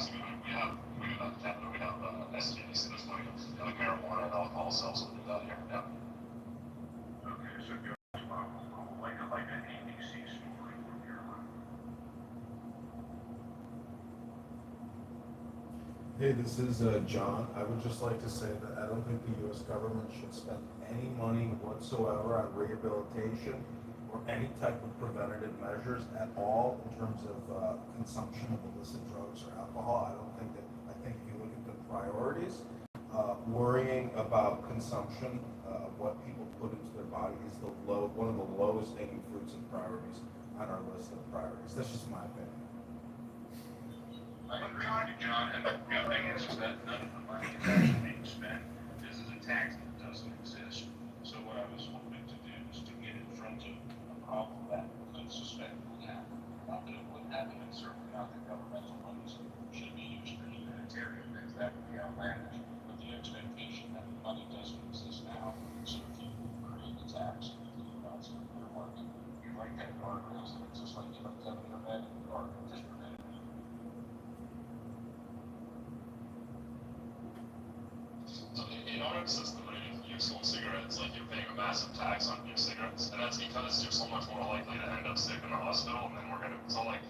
obviously we do have Canada, we have STDs, there's plenty of like marijuana and alcohol sales within that here. Yeah. Okay, so go like an ABC store in North Carolina. Hey, this is John. I would just like to say that I don't think the U.S. government should spend any money whatsoever on rehabilitation or any type of preventative measures at all in terms of consumption of illicit drugs or alcohol. I think if you look at the priorities, worrying about consumption, what people put into their body is one of the lowest hanging fruits and priorities on our list of priorities. That's just my opinion. I agree with you, John, and the thing is that none of the money is actually being spent. This is a tax that doesn't exist. So what I was hoping to do is to get in front of a problem that could suspect would happen. Not that it would happen, and certainly not that governmental monies should be used for humanitarian things. That would be outlandish. But the expectation that the money doesn't exist now, so if you create a tax, you think about some of your money, you like that guardrails, and it's just like you like having your bed in the garden, just prevent it. So in our system, right, if you smoke cigarettes, like you're paying a massive tax on your cigarettes, and that's because you're so much more likely to end up sick in the hospital, and then so like,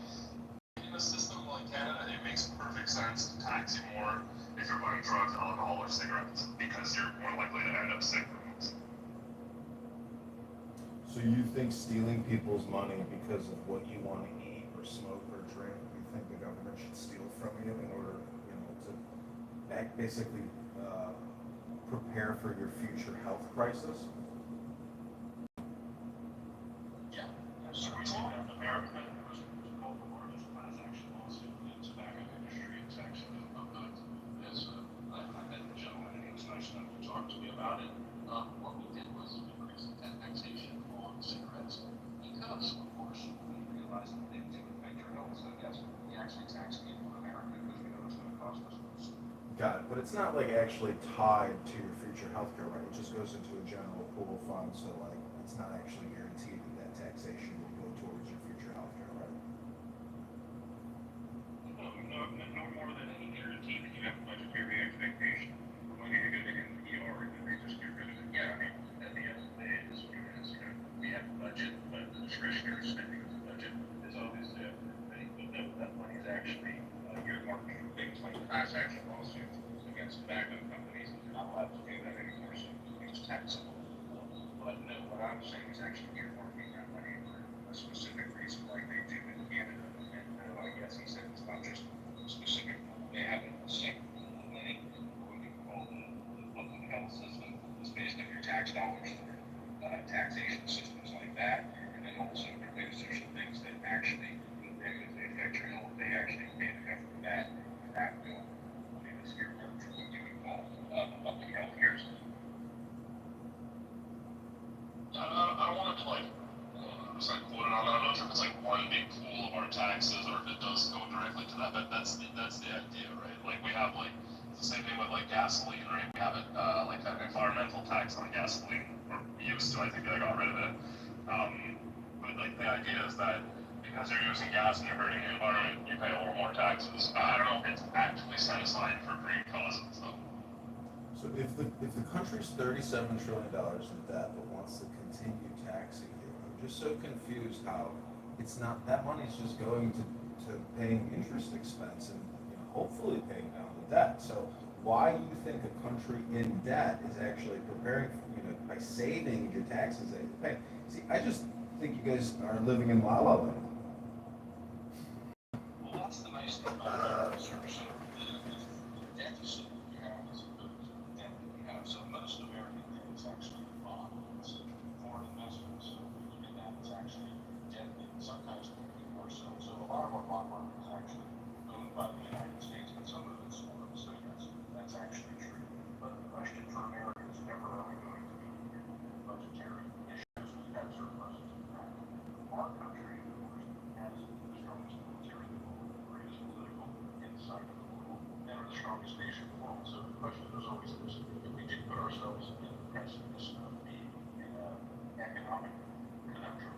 in a system like Canada, it makes perfect sense to tax you more if you're buying drugs, alcohol, or cigarettes, because you're more likely to end up sick from those. So you think stealing people's money because of what you want to eat or smoke or drink, you think the government should steal from you in order, to basically prepare for your future health crisis? Yeah, so we saw in America, there was called the largest class action lawsuit in the tobacco industry. It's actually I met the gentleman, and he was nice enough to talk to me about it. What we did was increase the taxation on cigarettes because, of course, we realized that they do affect your health. So yes, we actually tax people in America because we know it's going to cost us most. Got it, but it's not like actually tied to your future healthcare, right? It just goes into a general pool fund, so like it's not actually guaranteed that taxation will go towards your future healthcare, right? No more than any guarantee that you have a budgetary expectation for when you're going to get in the ER and then they just get rid of it. Yeah, I mean, at the end of the day, it is what it is. We have a budget, but the discretionary spending of the budget is always there. But that money is actually earmarked for things like class action lawsuits against tobacco companies. They're not allowed to do that anymore, so it's taxable. But no, what I'm saying is actually earmarking that money for a specific reason, like they do in Canada. And I guess he said it's not just specific. They have a second money, what we call the public health system. It's based on your tax dollars for taxation systems like that. And then also for those social things that actually negatively affect your health, they actually pay to cover that. And that will money that's earmarked for what you would call public health care system. I don't want to like quote it on that. I'm not sure if it's like one big pool of our taxes or if it does go directly to that, but that's the idea, right? Like we have like it's the same thing with like gasoline, right? We have it like an environmental tax on gasoline, or we used to. I think they got rid of it. But like the idea is that because you're using gas and you're hurting the environment, you pay a little more taxes. I don't know if it's actually set aside for green causes though. So if the country's $37 trillion in debt but wants to continue taxing you, I'm just so confused how it's not, that money's just going to paying interest expense and hopefully paying down the debt. So why do you think a country in debt is actually preparing for, by saving your taxes that you pay? See, I just think you guys are living in la la land. Well, that's the nice thing about service. The deficit you have is the debt that you have. So most American debt is actually bond. It's foreign investments. So if you look at that, it's actually debt that sometimes can be more so. So a lot of our bond market is actually owned by the United States, but some of it's foreign. So that's actually true. But the question for America is never really going to be budgetary issues. We have surpluses in that. Our country, of course, has the strongest military in the world, the greatest political insight in the world, and are the strongest nation in the world. So the question is always this: if we did put ourselves in the precipice of being in an economic conundrum,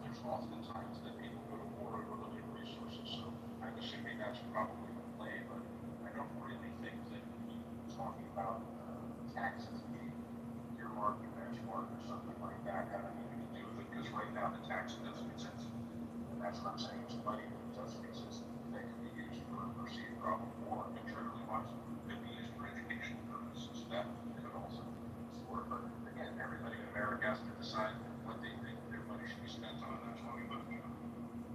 there's often times that people go to war over limited resources. So I'm assuming that's probably don't really think that talking about taxes being earmarked or benchmark or something like that have anything to do with it, because right now the tax doesn't exist. And that's not saying it's money that doesn't exist, that can be used for perceived problem or internally wants could be used for educational purposes. That could also support, but again, everybody in America has to decide what they think their money should be spent on. That's why we vote.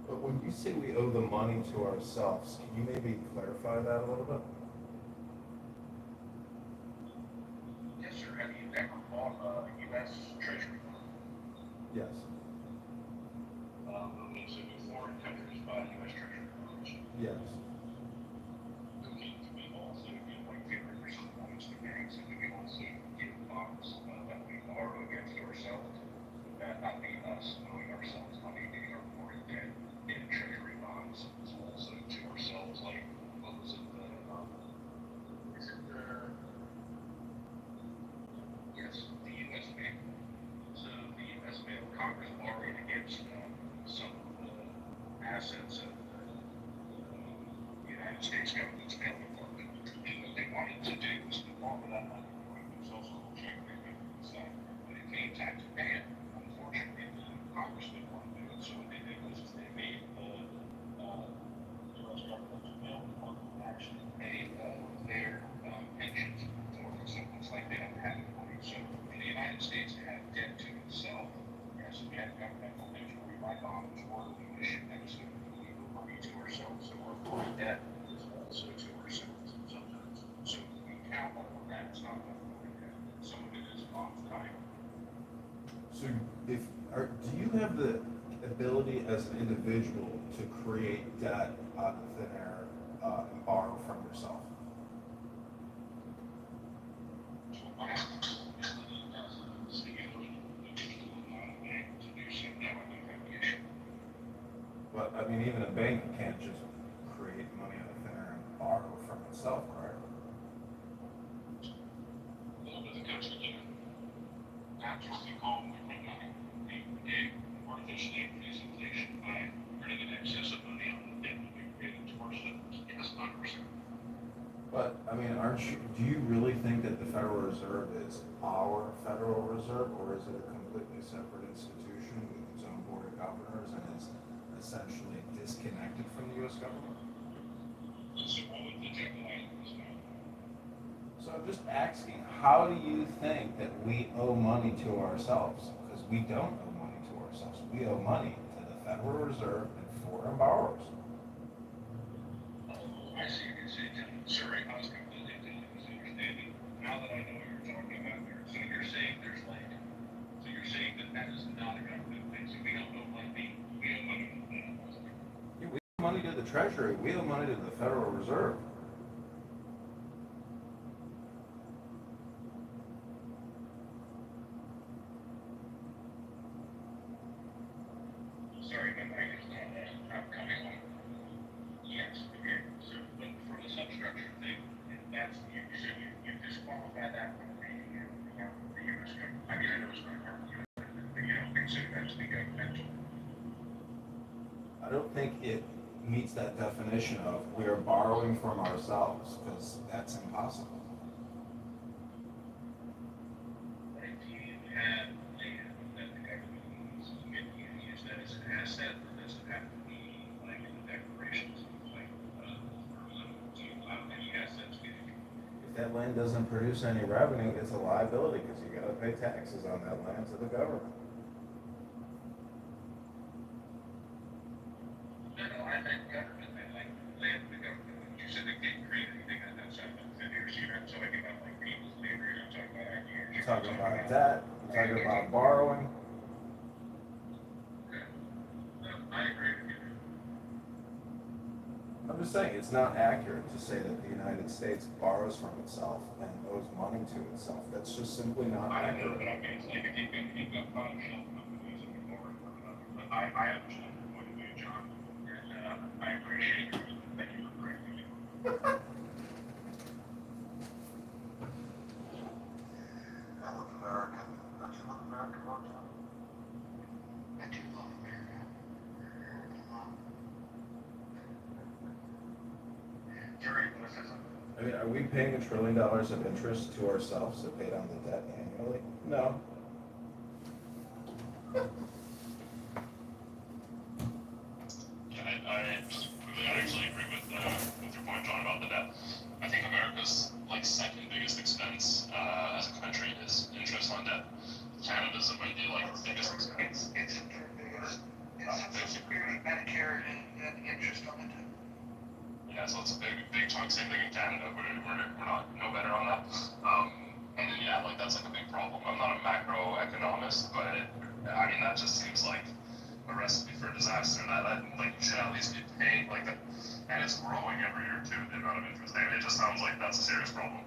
But when you say we owe the money to ourselves, can you maybe clarify that a little bit? Yes, sir. Have you ever bought a U.S. Treasury bond? Yes. Okay, so do foreign countries buy U.S. Treasury bonds? Yes. Okay, we also give like 50% bonds to banks, and we can also give bonds that we borrow against ourselves. That not be us owing ourselves money, getting our foreign debt in Treasury bonds. It's also to ourselves, like, what was it, is it yes, the U.S. Bank. So the U.S. Bank, Congress borrowed against some of the assets of the United States government's mail department. And what they wanted to do was to borrow that money for themselves a little check they could decide. When it came time to pay it, unfortunately, the Congress didn't want to do it. So what they did was they made the U.S. government's mail department actually pay all of their pensions for it. So it's like they don't have any money. So for the United States to have debt to itself, yes, we have governmental things where we buy bonds or we issue them so we leave money to ourselves. So our foreign debt is also to ourselves sometimes. So we count on that. It's not about foreign debt. Some of it is bonds type. So do you have the ability as an individual to create debt out of thin air and borrow from yourself? But I mean, even a bank can't just create money out of thin air and borrow from itself, correct? Artificially increase inflation by putting an excess of money on the debt that we created towards it. Yes, 100%. But I mean, do you really think that the Federal Reserve is our Federal Reserve, or is it a completely separate institution with its own board of governors and is essentially disconnected from the U.S. government? So what would the deadline is now? So I'm just asking, how do you think that we owe money to ourselves? Because we don't owe money to ourselves. We owe money to the Federal Reserve and foreign borrowers. I see what you're saying, John. Sorry, I was completely misunderstanding. Now that I know what you're talking about there, so you're saying there's like, so you're saying that is not a government thing, so we don't owe money, we owe money to the Yeah, we owe money to the Treasury. We owe money to the Federal Reserve. Sorry, my mind is not coming on. Yes, okay, so but for the substructure thing, that's, you disqualify that from being the U.S. government. I mean, I know it's not part of the U.S. government, but you don't consider that to be governmental. I don't think it meets that definition of we are borrowing from ourselves, because that's impossible. What if you have land that the government owns, and you use that as an asset, or does it have to be like in the declarations, like, do you allow any assets getting? If that land doesn't produce any revenue, it's a liability, because you gotta pay taxes on that land to the government. No, I think government, I like land the government, when you said they didn't create anything, that's not the figures, you're not talking about like people's labor, you're not talking about ideas. We're talking about debt, we're talking about borrowing. Okay. No, I agree with you. I'm just saying, it's not accurate to say that the United States borrows from itself and owes money to itself. That's just simply not I don't know, accurate. but I mean, it's like if you've got bottom shelf companies and you're borrowing from another, but I understand your point of view, John, and I appreciate it. Thank you for correcting me. I love America. Don't you love America, John? I do love America. Jerry, you want to say something? I mean, are we paying $1 trillion of interest to ourselves to pay down the debt annually? No. Yeah, I actually agree with your point, John, about the debt. I think America's like second biggest expense as a country is interest on debt. Canada's might be like our biggest expense. It's the third biggest. It's Social Security, Medicare, and interest on the debt. Yeah, so it's a big chunk. Same thing in Canada. We're not no better on that. And then yeah, like that's like a big problem. I'm not a macroeconomist, but I mean that just seems like a recipe for disaster. That like you should at least be paying like that, and it's growing every year too. The amount of interest, and it just sounds like that's a serious problem.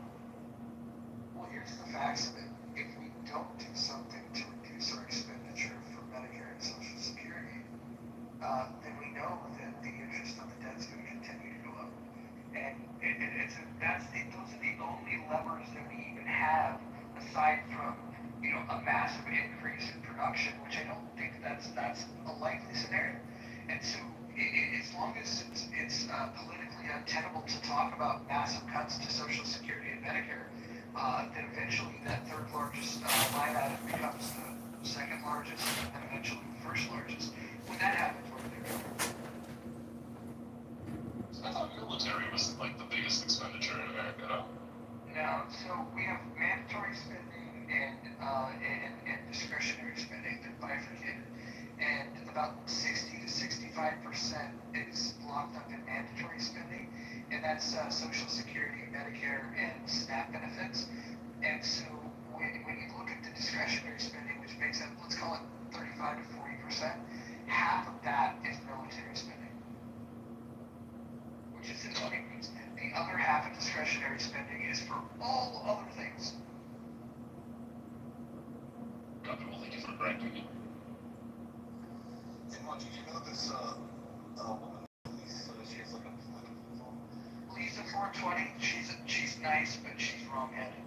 Well, here's the facts of it. If we don't do something to reduce our expenditure for Medicare and Social Security, then we know that the interest on the debt is going to continue to go up. And those are the only levers that we even have aside from, a massive increase in production, which I don't think that's a likely scenario. And so, as long as it's politically untenable to talk about massive cuts to Social Security and Medicare, then eventually that third largest line item becomes the second largest, and eventually the first largest. When that happens, what do they do? So I thought military was like the biggest expenditure in America. No? No, so we have mandatory spending and discretionary spending that bifurcated, and about 60 to 65% is locked up in mandatory spending, and that's Social Security, Medicare, and SNAP benefits. And so when you look at the discretionary spending, which makes up, let's call it 35 to 40%, half of that is military spending, which essentially means the other half of discretionary spending is for all other things. Well, thank you for correcting me. And Monty, you know this woman, Lisa, she has like a phone. Lisa 420, she's nice, but she's wrong-headed.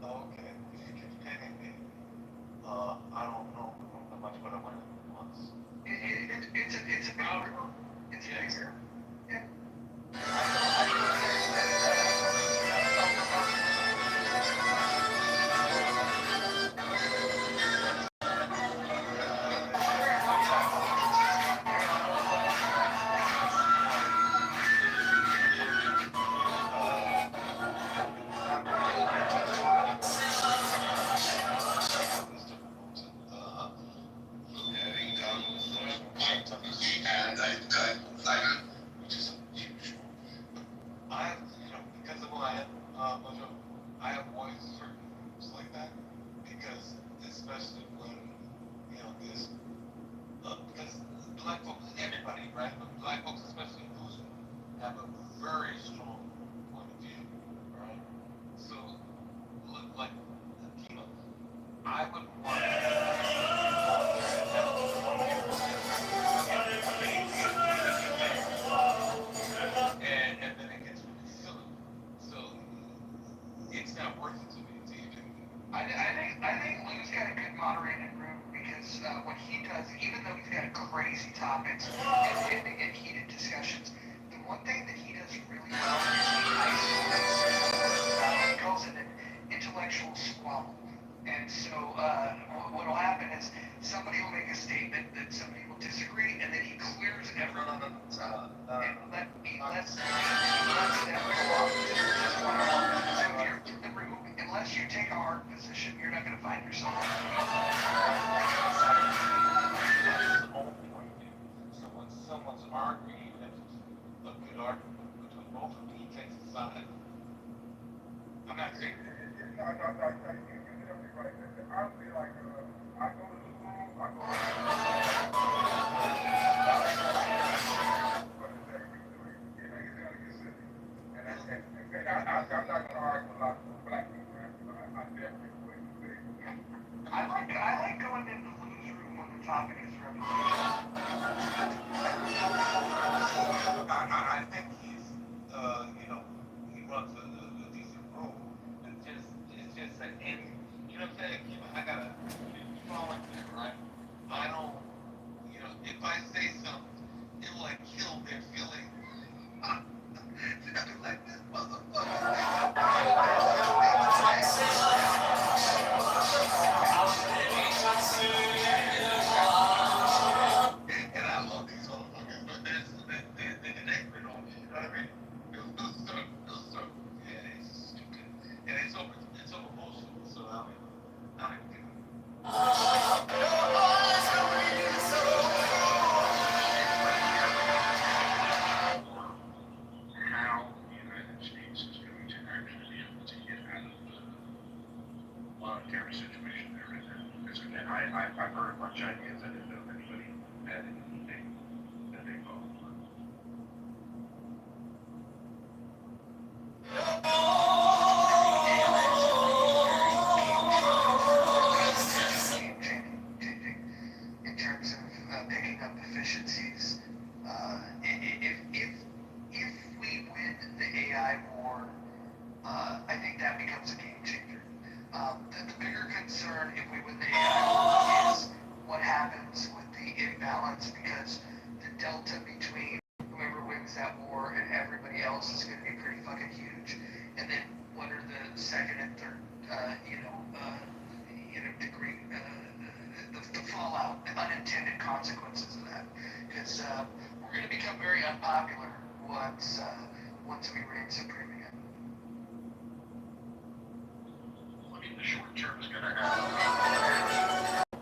Oh, okay. She keeps paying me. I don't know much, but I went once. It's a big group. It's a big group. Yeah. Which is huge. I have, because of what I have, I avoid certain groups like that because, especially when, this, because black folks, everybody, right? But black folks, especially in Houston, have a very strong point of view, right? So, like, I would want and then it gets really silly. So it's not worth it to me to even. I think Lou's got a good moderated room because what he does, even though he's got crazy topics and heated discussions, the one thing that he does really well is he isolates, he calls it an intellectual squabble. And so what will happen is somebody will make a statement that somebody will disagree, and then he clears everyone and lets them go off just one on one. So if you're removing, unless you take a hard position, you're not going to find yourself. That's the only point of view. So when someone's arguing, it's a good argument between both of them, he takes a side. I'm not saying. No, you're definitely right. Honestly, like, I go to the school, I go to the but it's every week. You gotta get sick. And I'm not gonna argue with a lot of black people, right? I definitely agree with you. I like going into Lou's room when the topic is revolution. I think he's, he runs a decent room. It's just that, and, you know what I'm saying? I gotta, you fall like that, right? I don't, if I say something, it'll like kill their feelings. They'll be like, this motherfucker. monetary situation there is. Because again, I've heard a bunch of ideas. I didn't know if anybody had anything that they thought would work. Changing in terms of picking up efficiencies. If we win the AI war, I think that becomes a game changer. The bigger concern if we win the AI war is what happens with the imbalance, because the delta between whoever wins that war and everybody else is going to be pretty fucking huge. And then what are the second and third, degree, the fallout, the unintended consequences of that? Because we're going to become very unpopular once we reign supreme again. I mean, the short term is going to have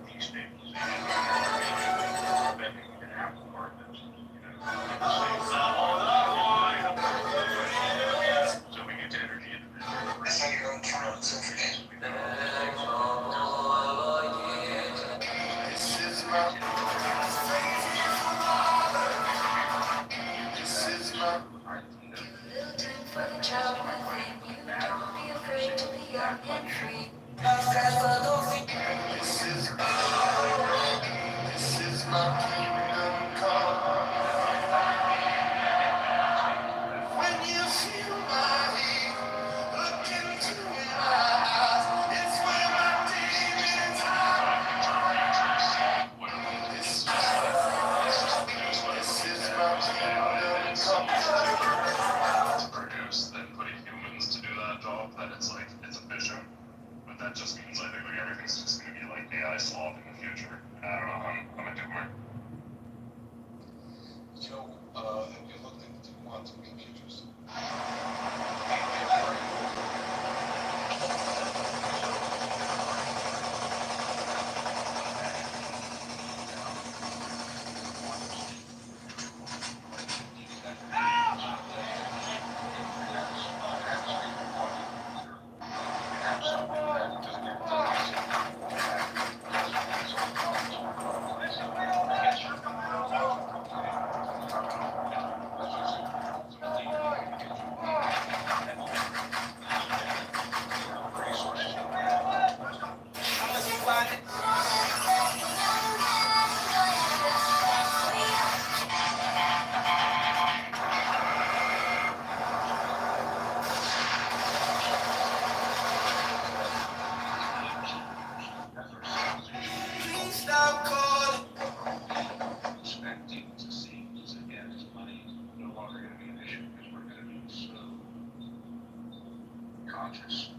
destabilization. Then we're going to have the partners, so we get to energy independence. That's how you're going to turn on centrifuge. For the child within you, don't be afraid to be young and free. This is my kingdom come. When you feel my heat, look into my eyes. It's where my demons hide. This is my kingdom come. To produce, then putting humans to do that job, then it's like, it's efficient. But that just means I think like everything's just gonna be like AI slop in the future. I don't know, I'm a doomer. Have you looked into quantum computers? Stop calling. Expecting to see is again, is money no longer going to be an issue because we're going to be so conscious.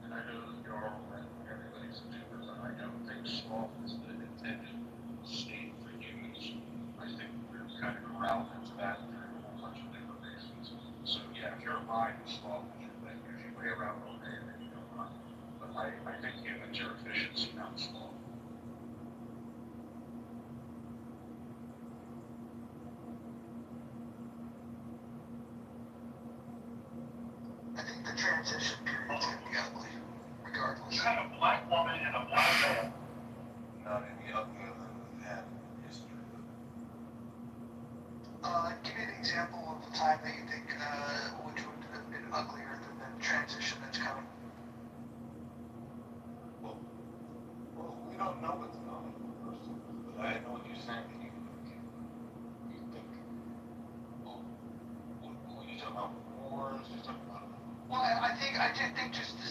And I know that Jarl and everybody's a doer, but I don't think sloth is the intended state for humans. I think we're kind of corralled into that for a whole bunch of different reasons. So yeah, if you're alive, sloth is your thing. If you lay around all day, then you don't mind. But I think humans are efficiency, not sloth. I think the transition period's going to be ugly, regardless. You have a black woman and a black man. Not any uglier than we've had in history. Give me an example of a time that you think which would have been uglier than the transition that's coming. Well, we don't know what's coming, first of all, but I know what you're saying. That you think, well, you talking about wars, you're talking about. Well, I just think just the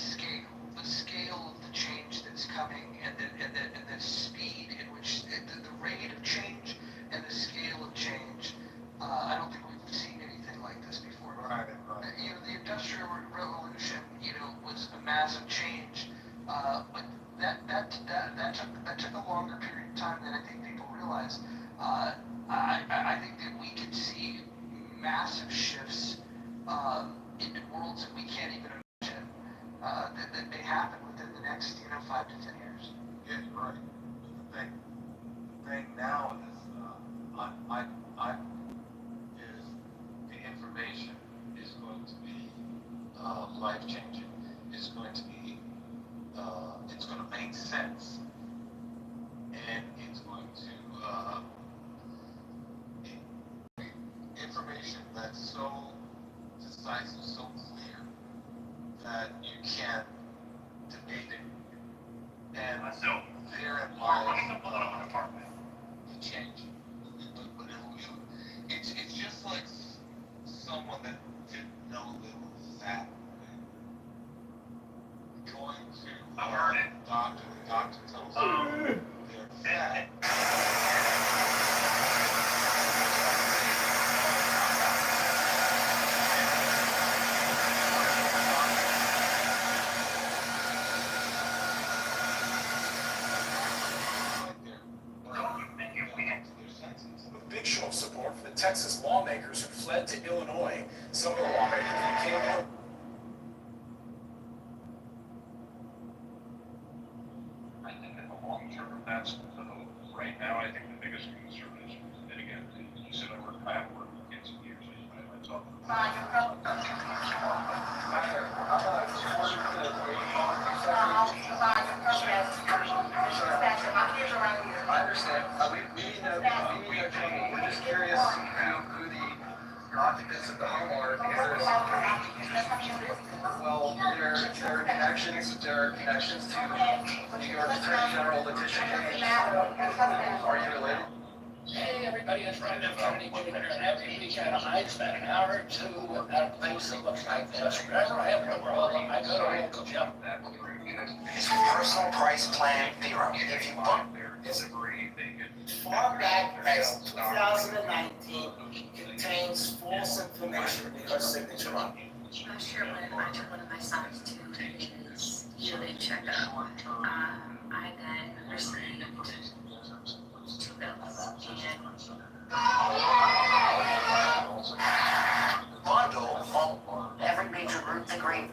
scale of the change that's coming, and the speed in which the rate of change and the scale of change. I don't think we've seen anything like this before. Right. The Industrial Revolution, was a massive change, but that took a longer period of time than I think people realize. I think that we could see massive shifts into worlds that we can't even imagine that may happen within the next 5 to 10 years. Yeah, you're right. But the thing now is is the information is going to be life changing. It's going to be make sense, and it's going to information that's so decisive, so clear that you can't debate it, and So, therein we're lies looking to blow up an apartment. the change. But it's just like someone that didn't know they were fat, right? Going to I've heard it. the doctor tells them they're fat. With big show of support for the Texas lawmakers who fled to Illinois. Some of the lawmakers who came in. I think in the long term, that's the hope. Right now, I think the biggest concern is, and again, you said I haven't worked with kids in years, I talk. I understand. We need no trouble. We're just curious who the occupants of the home are, because well, there are connections to New York Attorney General Letitia James. Are you related? Hey, everybody, it's Ryan F. Kennedy Jr. Every weekend, I spend an hour or two at a place that looks like this. Wherever I have to roll, I go to a local gym. It's personal price plan zero. If you book, It's a great thing. far back as 2019 contains false information with your signature on it. I'm sure when I took one of my sons to his yearly checkup, I then received 2 bills. Bundle from every major group to grade.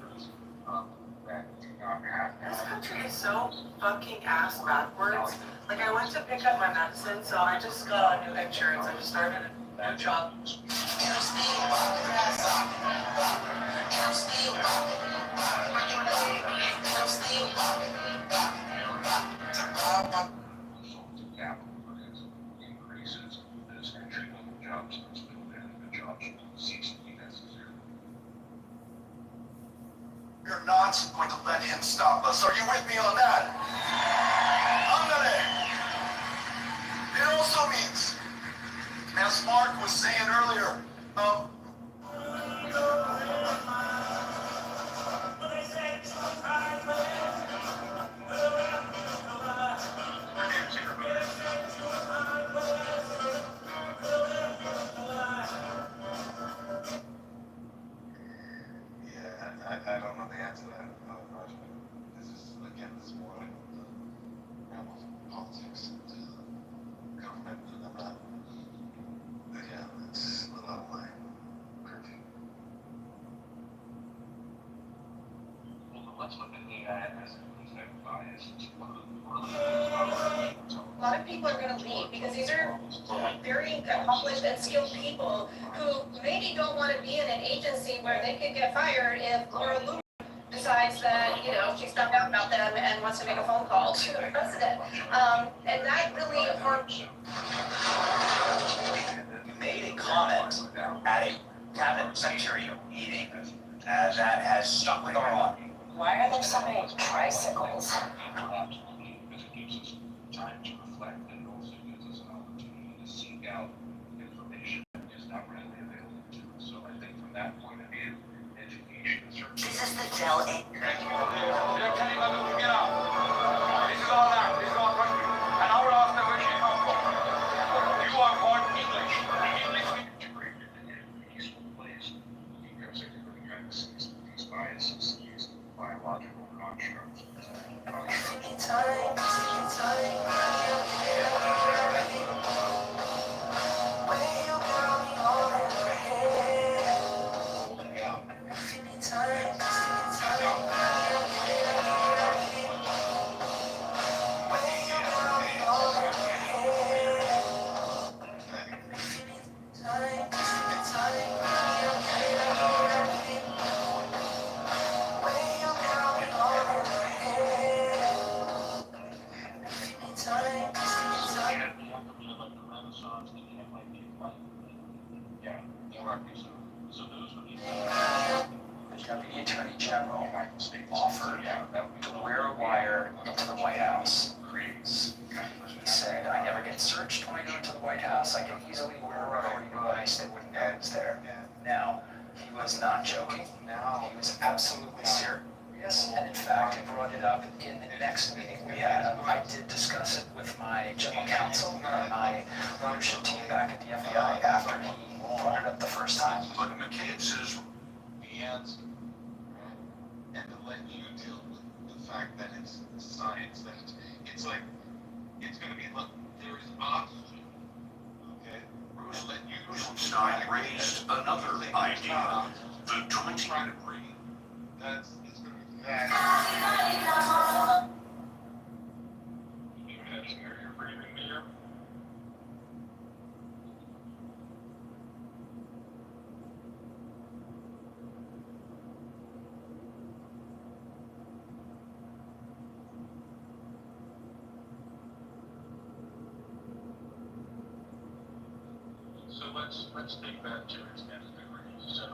This country is so fucking ass backwards. Like, I went to pick up my medicine, so I just got on new insurance. I just started a new job. Increases as entry level jobs, middle management jobs, cease to be necessary. We're not going to let him stop us. Are you with me on that? It also means, as Mark was saying earlier, Yeah, I don't know the answer to that, Raj, but this is, again, this is more like the realm of politics and government, and I'm not, again, it's a little out of my purview. Well, let's look at AI as an effect bias. A lot of people are going to leave because these are very accomplished and skilled people who maybe don't want to be in an agency where they could get fired if Laura Loomer decides that, she's found out about them and wants to make a phone call to the president. And that really harms. You made a comment at a cabinet secretary meeting that has stuck with our audience. Why are there so many tricycles? Absolutely, because it gives us time to reflect, and it also gives us an opportunity to seek out information that is not readily available to us. So I think from that point of view, education is certainly. This is the Dell 8. Get out. This is all now. This is all country. And I will ask them where she come from. You are born English. English. Integrated in peaceful place, because I think we're trying to seize these biases, these biological constructs. So those would be. The Deputy Attorney General offered to wear a wire into the White House. He said, I never get searched when I go into the White House. I can easily wear a recording device. They wouldn't know I was there. Now, he was not joking. He was absolutely serious. And in fact, he brought it up in the next meeting we had. I did discuss it with my general counsel and my leadership team back at the FBI after he brought it up the first time. But McCabe says The answer, and to let you deal with the fact that it's science, that it's like, it's gonna be, look, there is oxygen, okay? Let you Rosenstein raised another idea, the 20. try to breathe. It's gonna be that. You imagine you're breathing there? So let's take that to its nth degree. So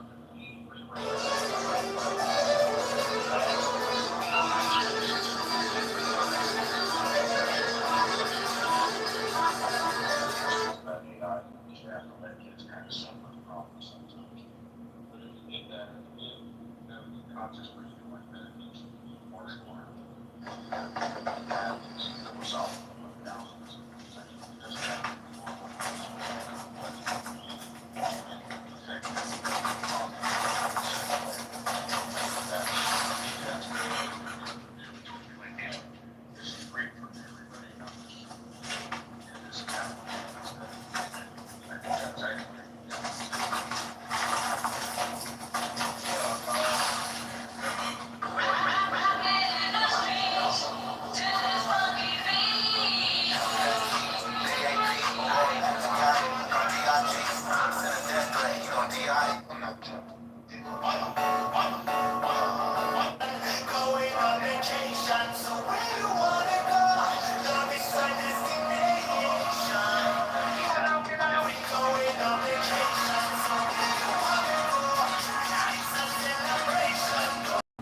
conscious breathing like meditation, martial art, and the result of thousands of this is great for everybody, not just in this town. I think that's actually.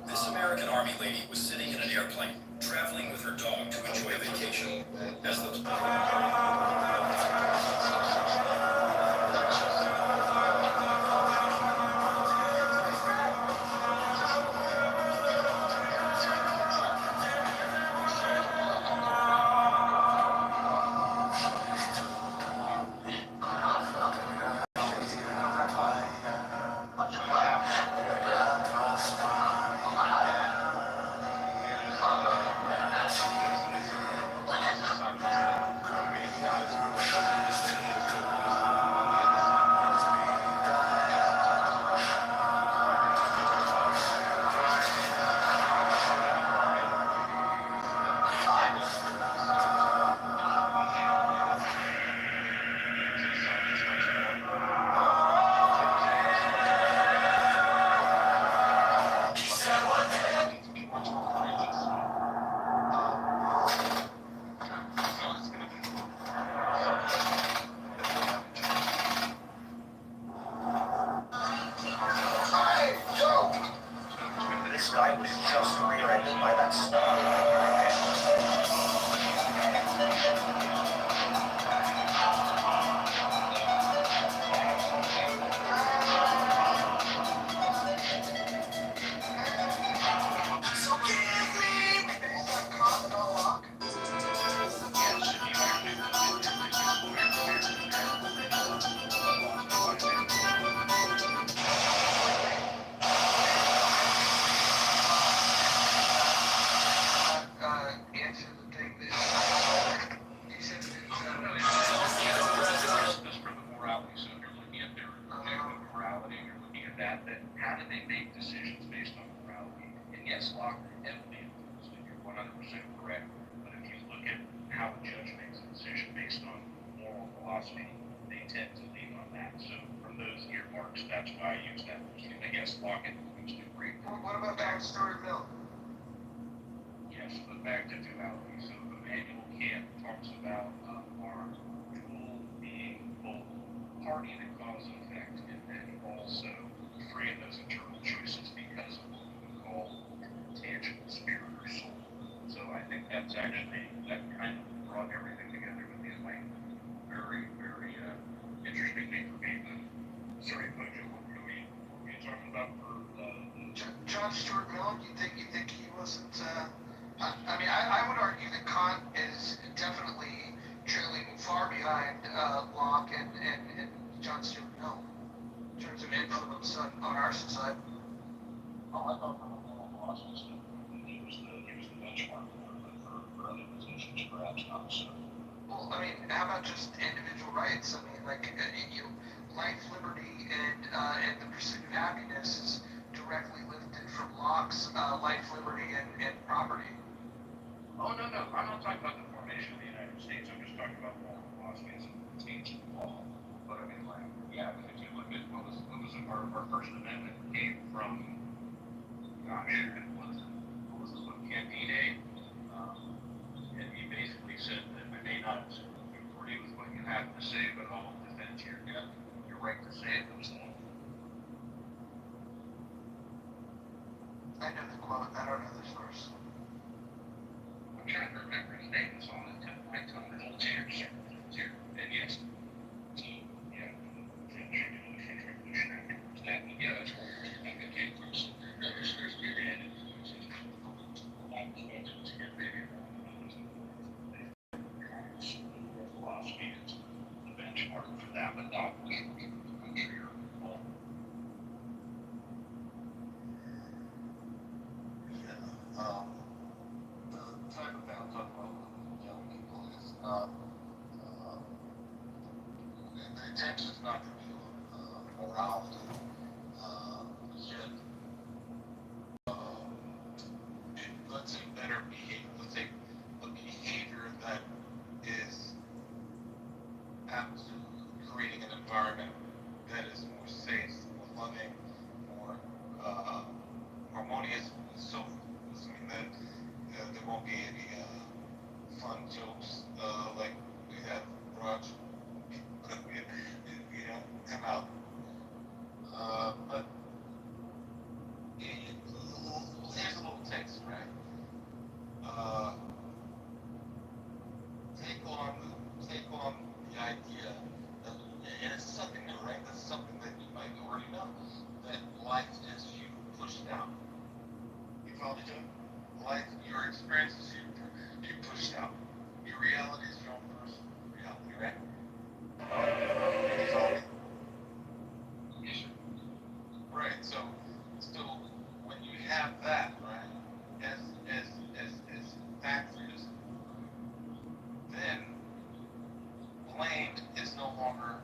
This American Army lady was sitting in an airplane, traveling with her dog to enjoy a vacation. As the This guy was just rear-ended by that Answer the thing that he said. Just for the morality, so if you're looking at their morality, you're looking at that, then how do they make decisions based on morality? And yes, Locke heavily influenced it, you're 100% correct. But if you look at how a judge makes a decision based on moral philosophy, they tend to lean on that. So from those earmarks, that's why I use that. I guess Locke influenced it great. What about backstory Mill? Yes, but back to duality. So the manual Kant talks about our dual being both party that cause and effect, and then also free of those internal choices because of what we would call tangible spirit or soul. So I think that's actually, that kind of brought everything together with these like very, very interesting thing for me. Sorry, Mojo, what were we talking about for John Stuart Mill, you think he wasn't, I mean, I would argue that Kant is definitely trailing far behind Locke and John Stuart Mill in terms of influence on our society. Oh, I thought from a moral philosophy standpoint, he was the benchmark for other positions, perhaps not so. Well, I mean, how about just individual rights? I mean, like, you know, life, liberty, and the pursuit of happiness is directly lifted from Locke's life, liberty, and property. Oh, no, I'm not talking about the formation of the United States, I'm just talking about moral philosophy as it pertains to law. But I mean, like, yeah, if you look at what was our First Amendment came from, gosh, what was this one, Candide? And he basically said that we may not agree with what you have to say, but I'll defend your right to say it was law. I know the quote, I don't know the source. I'm trying to remember his name, it's on the tip of my tongue, the whole chair, and yes, yeah, yeah, that's what I think it came from, so there's good and philosophy is the benchmark for that, but not country or all. The type of thing I'm talking about with young people is the intention is not to be morality, yet let's say better behavior, let's say a behavior that is absolutely creating an environment that is more safe, more loving, more harmonious, so assuming that there won't be any fun jokes like we had Raj, you know, come out. But here's a little text, right? Take on the idea that, and it's something new, right? That's something that you might already know, that life is you pushed out. You follow me, Joe? Life, your experiences you pushed out. Your reality is your own personal reality, right? You follow me? Yes, sir. Right. So when you have that, right, as factors, then blame is no longer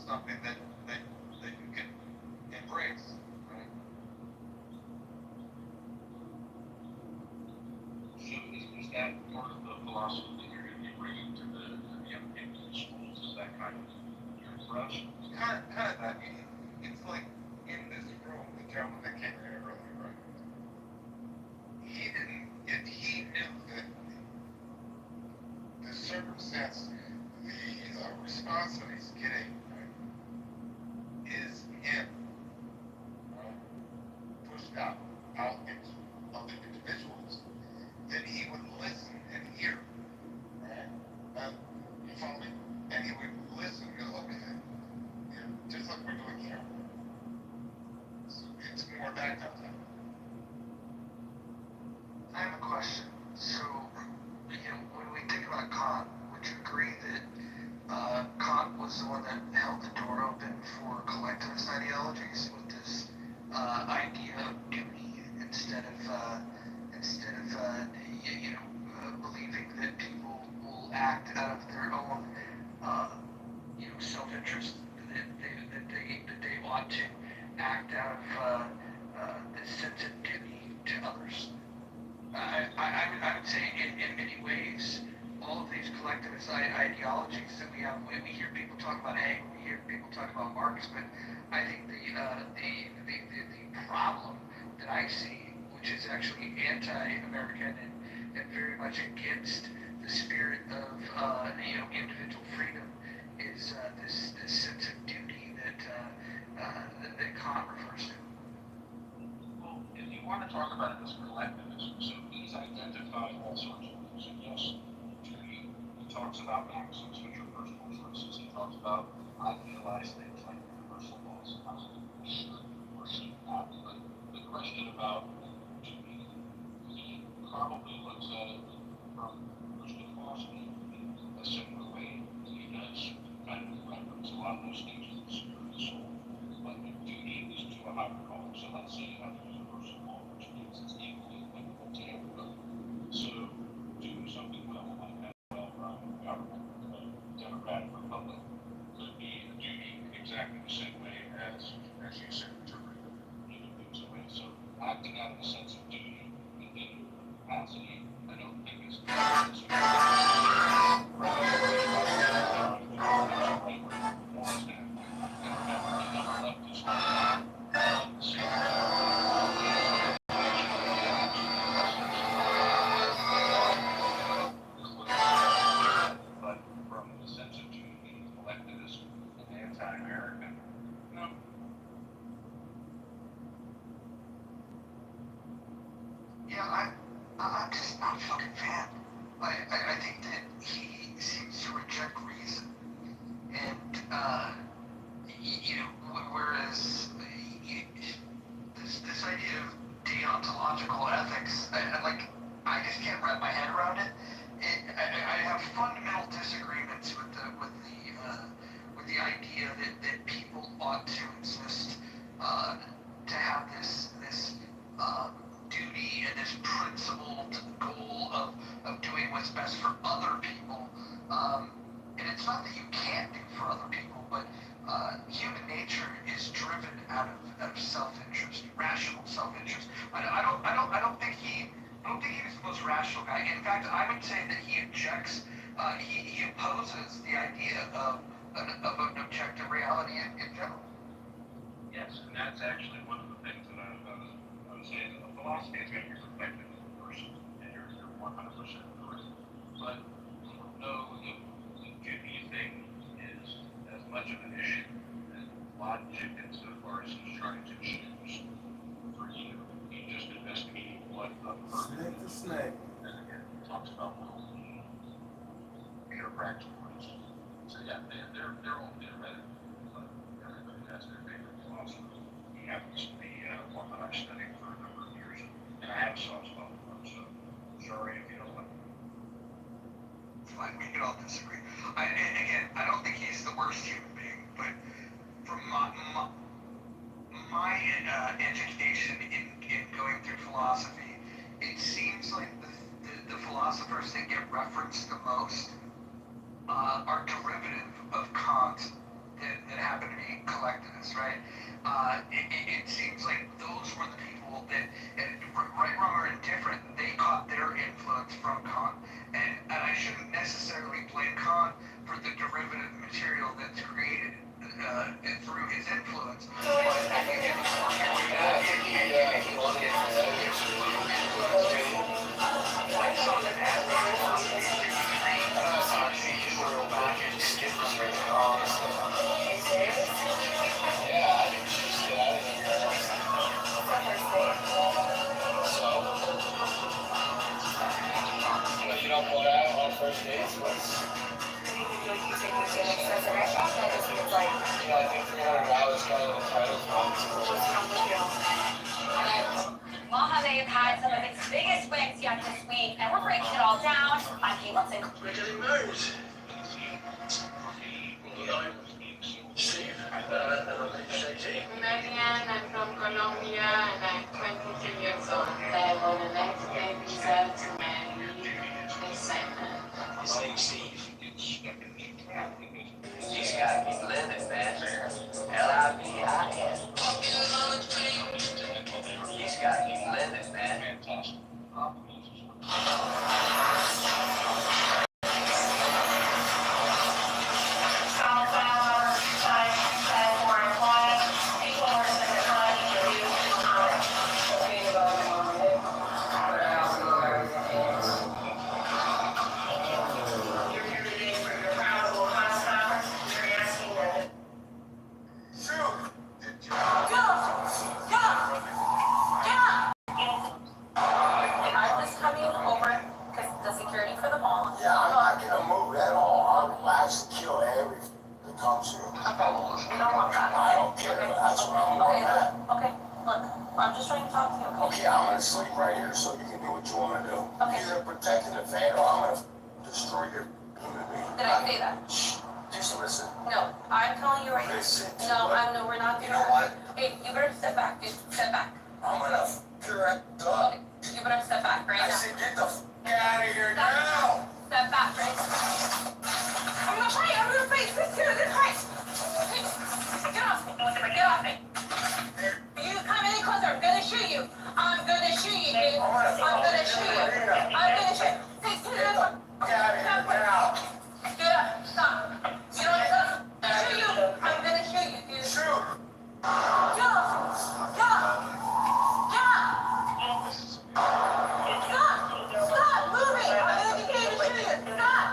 something that you can embrace, right? So is that part of the philosophy that you're going to be bringing to the young people in schools? Is that kind of your approach? Kind of that. It's like in this room, the gentleman that came in earlier, right? He didn't, if he knew that the circumstance, the response that he's getting, right, is him, right, pushed out into other individuals, then he would listen and hear, right? You follow me? And he would listen and go, okay, you know, just like we're doing here. So it's more that kind of thing. I have a question. So, you know, when we think about Kant, would you agree that Kant was the one that held the door open for collectivist ideologies with this idea of duty instead of believing that people will act out of their own you know, self-interest, that they ought to act out of this sense of duty to others. I would say in many ways, all of these collectivist ideologies that we have, we hear people talk about Hegel, we hear people talk about Marx, but I think the problem that I see, which is actually anti-American and very much against the spirit of you know, individual freedom, is this sense of duty that Kant refers to. Well, if you want to talk about it as collectivism, so he's identified all sorts of things. And yes, he talks about maxims, which are personal choices. He talks about idealized things like universal laws. But the question about duty, he probably looks at it from Christian philosophy in a similar way. He does kind of reference a lot of those things in the spirit of the soul. But duty is to a higher calling. So let's say you have a universal law, which means it's equally applicable to everybody. So do something well, like have a well-run government, a democratic republic, could be a duty exactly the same way as you said, interpreting human beings away. So acting out of a sense of duty within capacity, I don't think is but from the sense of duty being collectivist and anti-American, no. Yeah, I'm just not a fucking fan. I think that he seems to reject reason. And, whereas this idea of deontological ethics, I just can't wrap my head around it. I have fundamental disagreements with the idea that people ought to exist, to have this duty and this principled goal of doing what's best for other people. And it's not that you can't do for other people, but human nature is driven out of self-interest, rational self-interest. I don't think he was the most rational guy. In fact, I would say that he objects. He opposes the idea of an objective reality in general. Yes, and that's actually one of the things that I was saying. The philosophy is going to be reflective of the person, and you're 100% correct. But no, the duty thing is as much of an issue as logic insofar as he's trying to choose for you. He just investigating what a person Snake to snake. and again, he talks about well-being, practical reasons. So yeah, they're all theoretical, but everybody has their favorite philosopher. He happens to be one that I've studied for a number of years, and I have a soft spot for him, so sorry if you don't like him. Fine, we can all disagree. I don't think he's the worst human being, but from my education in going through philosophy, it seems like the philosophers that get referenced the most are derivative of Kant that happen to be collectivists, right? It seems like those were the people that, right, wrong, or indifferent, they caught their influence from Kant. And I shouldn't necessarily blame Kant for the derivative material that's created through his influence. You don't go out on first dates? I think $300 is kind of the title. Mojave had some of its biggest wins yet this week, and we're breaking it all down. I'm Kate Wilson. We're getting married. Steve, Marianne, I'm from Colombia and I'm 22 years old. I will the next day visa to marry Simon. his name's Steve. He's gotta be living, man. L-I-V-I-N. He's gotta be living, man. actually kill everything that comes here. Okay, you don't want that. I don't care, that's what I'm going at. Okay, look, I'm just trying to talk to you, okay? Okay, I'm gonna sleep right here so you can do what you wanna do. Okay. Either protect and defend, or I'm gonna destroy your human being. Did I say that? Shh, just listen. No, I'm telling you right now. Listen to No, what- no, we're not doing You know that. what? Hey, you better step back, dude, step back. I'm gonna f your ass up. Okay, you better step back right I now. said get the f out of here now. Step back, right? I'm gonna fight, this here, this fight. Hey, get off me, get off me. You come any closer, I'm gonna shoot you. I'm gonna shoot you, dude. I'm gonna shoot you. I'm gonna shoot you. Hey, get Get the f out of here now. Get up, stop. You know what, stop. I'm gonna shoot you. I'm gonna shoot you, dude. Shoot. Get off. Get off. Get off. Stop moving. I'm gonna continue to shoot you. Stop.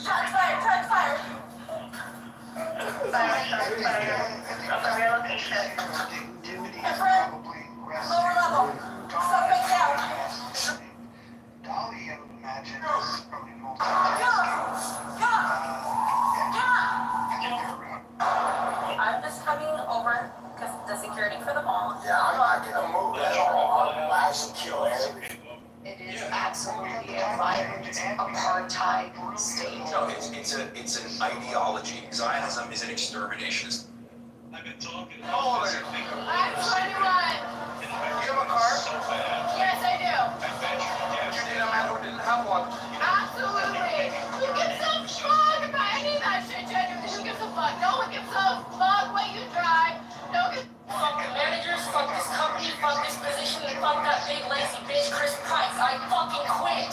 Shots fired, shots fired. My friend, lower level. Stop right down. Dolly, I would imagine, is probably more. I'm just coming over because the security for the mall. Yeah, I'm not gonna move at all. I'll actually kill everything. It is absolutely a violent apartheid state. No, it's an ideology. Zionism is an exterminationist. I've been talking How old about are this, you? I think, I'm 21. in America. You have a car? So bad. Yes, I do. I bet You need a man who didn't have one. Absolutely. Who gives a fuck about any of that shit, genuinely? Who gives a fuck? No one gives a fuck what you drive. No one gives fuck the managers, fuck this company, fuck this position, and fuck that big lazy bitch, Chris Price. I fucking quit.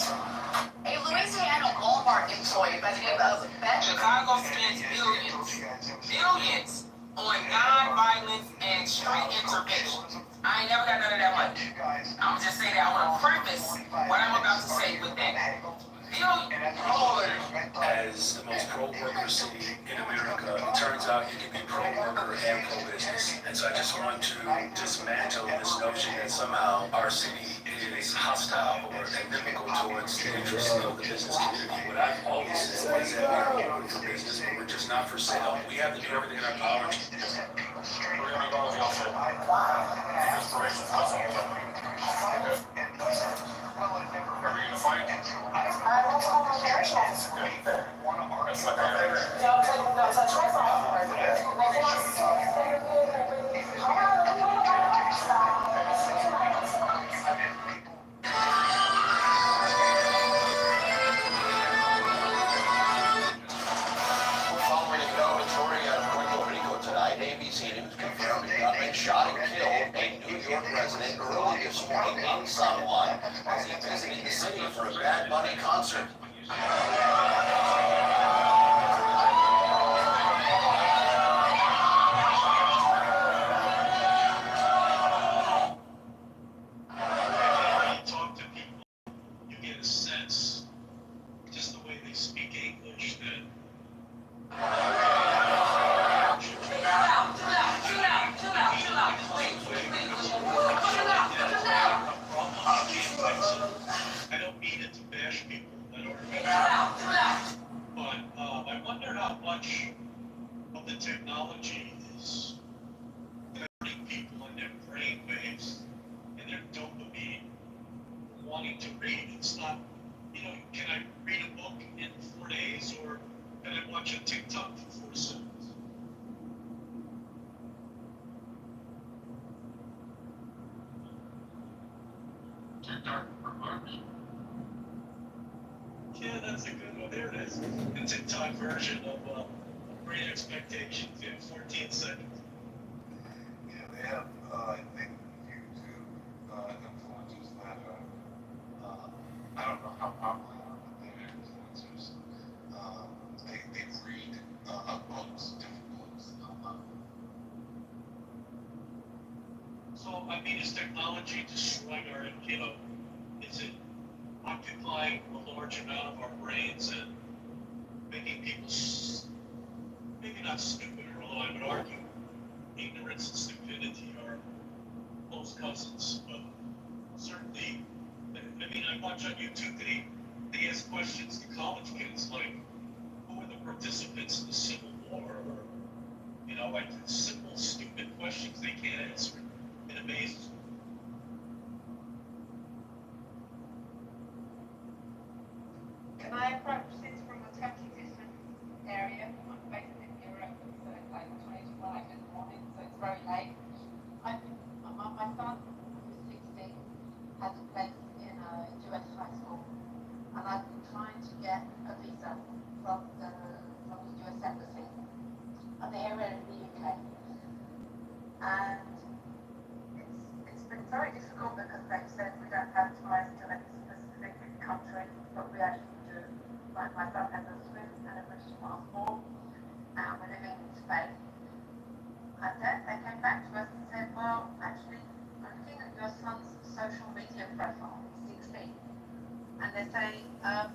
A Louisiana Walmart employee by the name of Ben. Chicago spends billions on non-violence and street intervention. I ain't never got none of that money. I'm just saying that I want to preface what I'm about to say with that. As the most pro-worker city in America, it turns out you can be pro-worker and pro-business. And so I just want to dismantle this notion that somehow our city is hostile or inimical towards the interests of the business community. What I've always said is that we are open for business, but we're just not for sale. We have to do everything in our power. We're gonna go on the outside. Inspiration. Are we gonna fight? That's like Following a story out of Puerto Rico tonight, ABC News confirmed a gunman shot and killed a New York resident early this morning in San Juan as he visited the city for a Bad Bunny concert. When you talk to people, you get a sense, just the way they speak English, that I don't mean it to bash people that are, but I wonder how much of the technology is hurting people in their brain waves and their dopamine wanting to read. It's not, can I read a book in 4 days or can I watch a TikTok for 4 seconds? Yeah, that's a good one. There it is. The TikTok version of Great Expectations in 14 seconds. Yeah, they have, I think, YouTube influencers that are, I don't know how popular they are, but they're influencers. They read books, different books. So, I mean, is technology destroying our, is it occupying a large amount of our brains and making people maybe not stupid, although I would argue ignorance and stupidity are close cousins, but certainly, I mean, I watch on YouTube, they ask questions to college kids like, who are the participants in the Civil War? Or, you know, like simple, stupid questions they can't answer. It amazes me. Can I approach this from a totally different area? I'm based in Europe, so it's like 20 to 5 in the morning, so it's very late. My son, who's 16, has a place in a US high school, and I've been trying to get a visa from the US embassy, and they're here in the UK. And it's been very difficult because they said we don't have ties to any specific country, but we actually do. Like my son has a Swiss and a British passport, and we're living in Spain. And then they came back to us and said, well, actually, I'm looking at your son's social media profile, he's 16, and they say, yeah,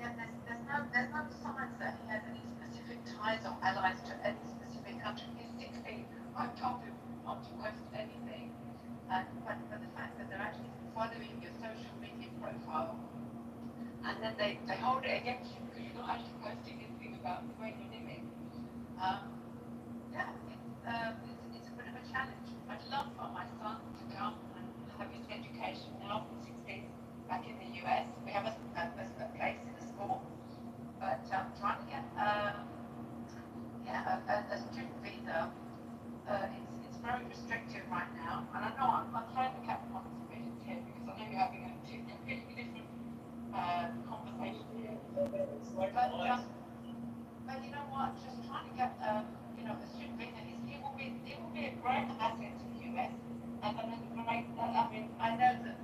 there's no signs that he has any specific ties or allies to any specific country. He's 16. I've told him not to post anything, but the fact that they're actually following your social media profile, and then they hold it against you because you're not actually posting anything about the way you're living. Yeah, it's a bit of a challenge. I'd love for my son to come and have his education now from 16 back in the US. We have a place in a school, but trying to get a student visa, it's very restrictive right now. And I know I'm trying to cap on provisions here because I know you're having a completely different conversation here. But you know what? Just trying to get a student visa, it will be a great asset to the US, and I mean, I know that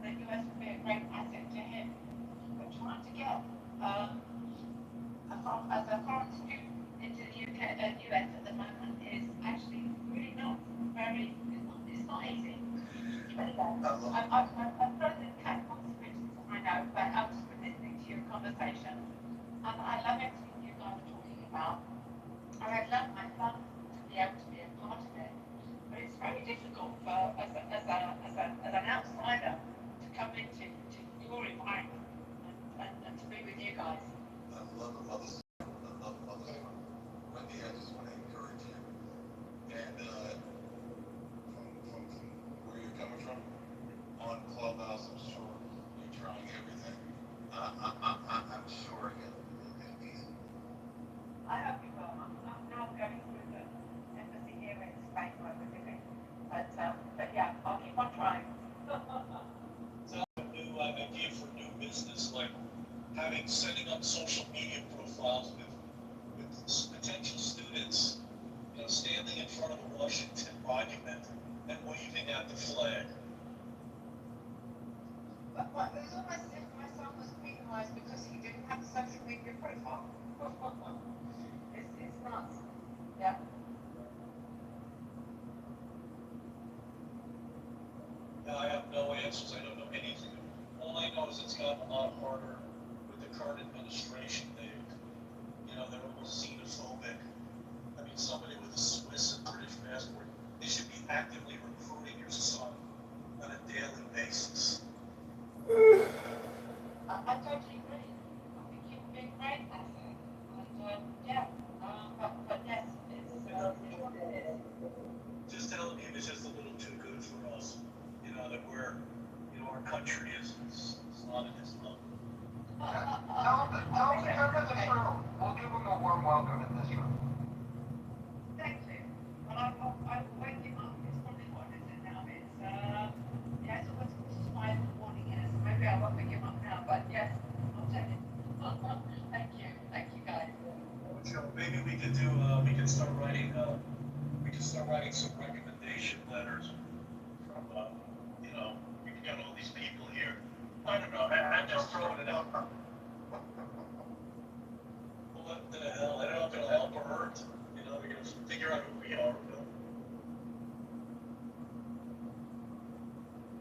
the US will be a great asset to him. But trying to get as a foreign student into the US at the moment is actually really not very. It's not easy. I've thrown in cap on provisions, I know, but I've just been listening to your conversation, and I love everything you guys are talking about. I'd love my son to be able to be a part of it, but it's very difficult for as an outsider to come into your environment and to be with you guys. I love the mother. Wendy, I just want to encourage you, and from where you're coming from, on Clubhouse, I'm sure you're trying everything. I'm sure you'll get a visa. I hope you will. I'm now going through the embassy here in Spain where we're living. But yeah, I'll keep on trying. So a new idea for new business, like setting up social media profiles with potential students, you know, standing in front of the Washington Monument and waving at the flag. But it was almost as if my son was penalized because he didn't have a social media profile. It's nuts. Yeah. No, I have no answers. I don't know anything. All I know is it's gotten a lot harder with the current administration. They're almost xenophobic. I mean, somebody with a Swiss and British passport, they should be actively recruiting your son on a daily basis. I totally agree. I think it would be a great asset. And but yes, it's what it is. Just telling you, it's just a little too good for us. You know, that our country is not in this level. Tell them in this room. We'll give them a warm welcome in this room. Thank you. Well, I'll wake him up. It's probably what is it now? It's almost 5 in the morning here, so maybe I won't wake him up now. But yes, I'll take it. Thank you guys. So maybe we could start writing some recommendation letters from we got all these people here. I don't know. I'm just throwing it out. What the hell? I don't know if it'll help or hurt. We're gonna figure out who we are.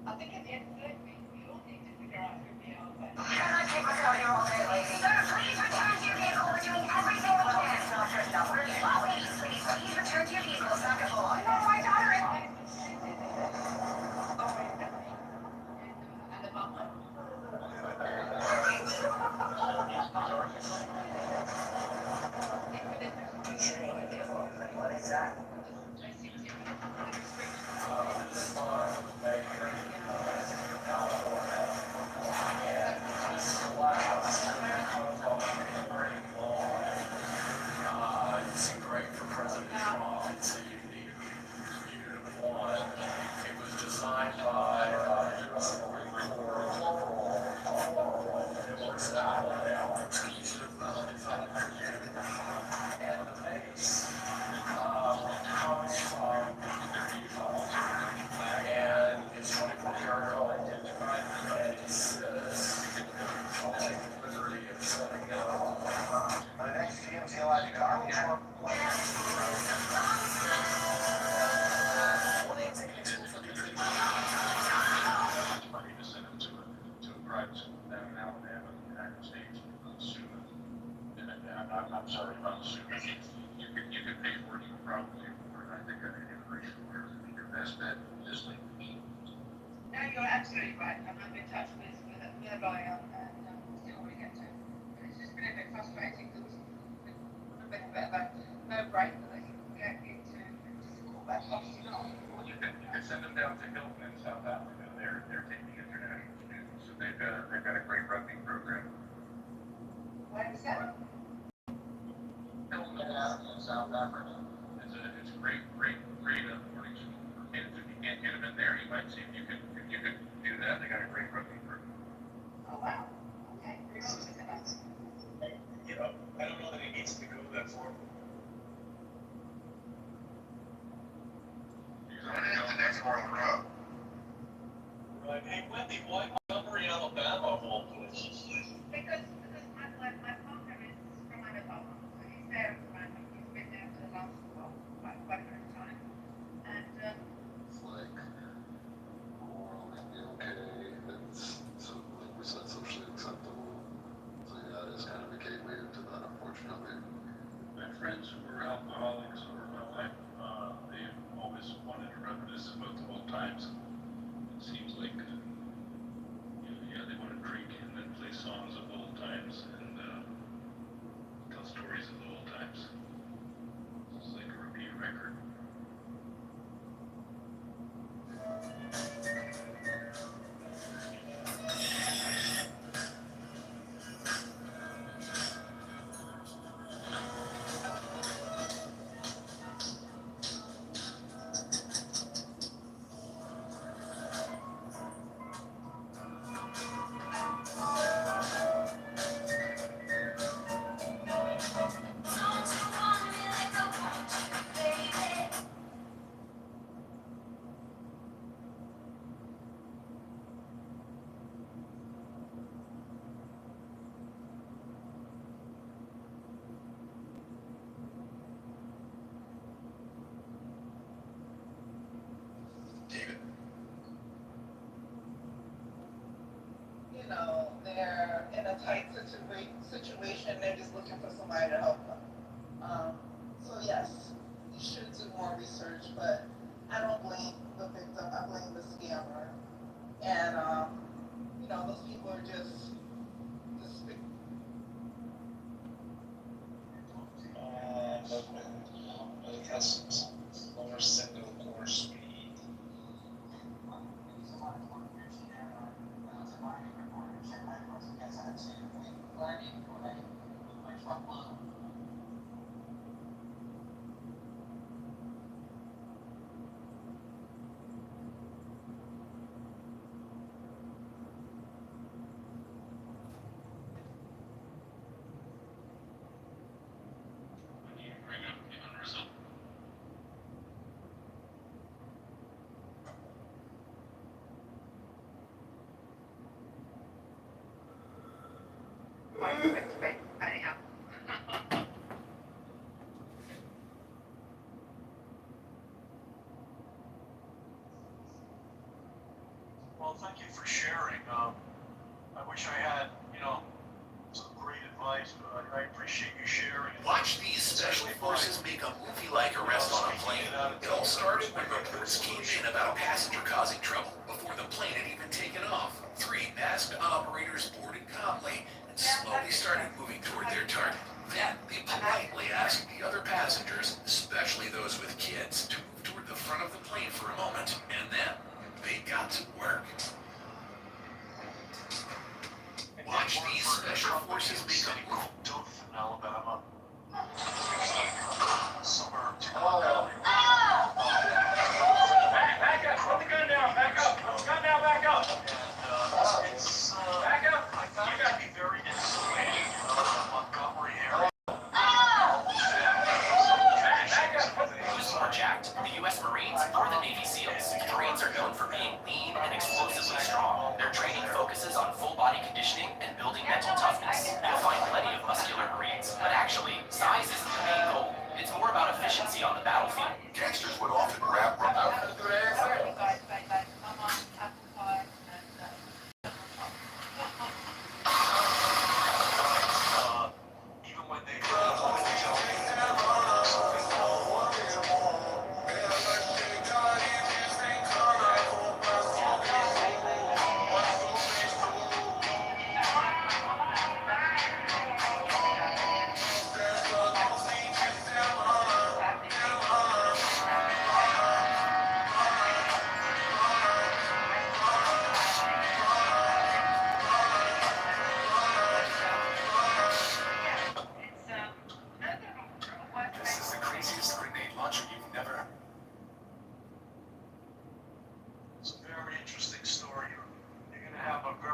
I think at the end of the day, we all need to figure out who we are. But Cannot keep us out here all day, lady. Sir, please return to your vehicle. We're doing everything we can. It's not good enough. We're please return to your vehicle. It's not good enough. No, my daughter is... and above United States soon. And I'm sorry about soon. You could pay for it, you probably, or I think an immigration lawyer would be your best bet this thing. No, you're absolutely right. I'm in touch with a lawyer and see what we get to. It's just been a bit frustrating because it's a bit of a no-brainer that you can get into school back off to not. Well, you can send them down to Hilton in South Africa. They're taking international students, so they've got a great rugby program. Where is that? Hilton in South Africa. It's a great boarding school for kids. If you can't get them in there, you might see if you could do that. They got a great rugby program. Oh, wow. Okay. You know, I don't know that he needs to go that far. What is the next part of the road? Right, hey Wendy, why Montgomery, Alabama of all places? Because my partner is from Alabama. So he's there at the moment. He's been there for the last, quite a bit of time. And, It's like, the world can be okay, it's, so, like we said, socially acceptable. So yeah, it is kind of a gateway into that, unfortunately. My friends who were alcoholics or my wife, they've always wanted to reminisce about the old times. It seems like, they want to drink and then play songs of old times and tell stories of the old times. It's like a repeat record. David. you know, they're in a tight situation, they're just looking for somebody to help them. So yes, you should do more research, but I don't blame the victim, I blame the scammer. And, those people are just It has lower single core speed. When you bring up the unresolved. anyhow. Well, thank you for sharing. I wish I had, some great advice, but I appreciate you sharing. Watch these special forces make a movie-like arrest on a plane. It all started when reports came in about a passenger causing trouble before the plane had even taken off. 3 masked operators boarded calmly and slowly started moving toward their target. Then they politely asked the other passengers, especially those with kids, to move toward the front of the plane for a moment, and then they got to work. Watch these special forces make a move. Kitover, Alabama. Suburb to Back up! Put the gun down! Back up! Gun down! Back up! And it's back up! You gotta be very insulated in the Montgomery area. Back up! Who's more jacked, the U.S. Marines or the Navy SEALs? Marines are known for being lean and explosively strong. Their training focuses on full body conditioning and building mental toughness. You'll find plenty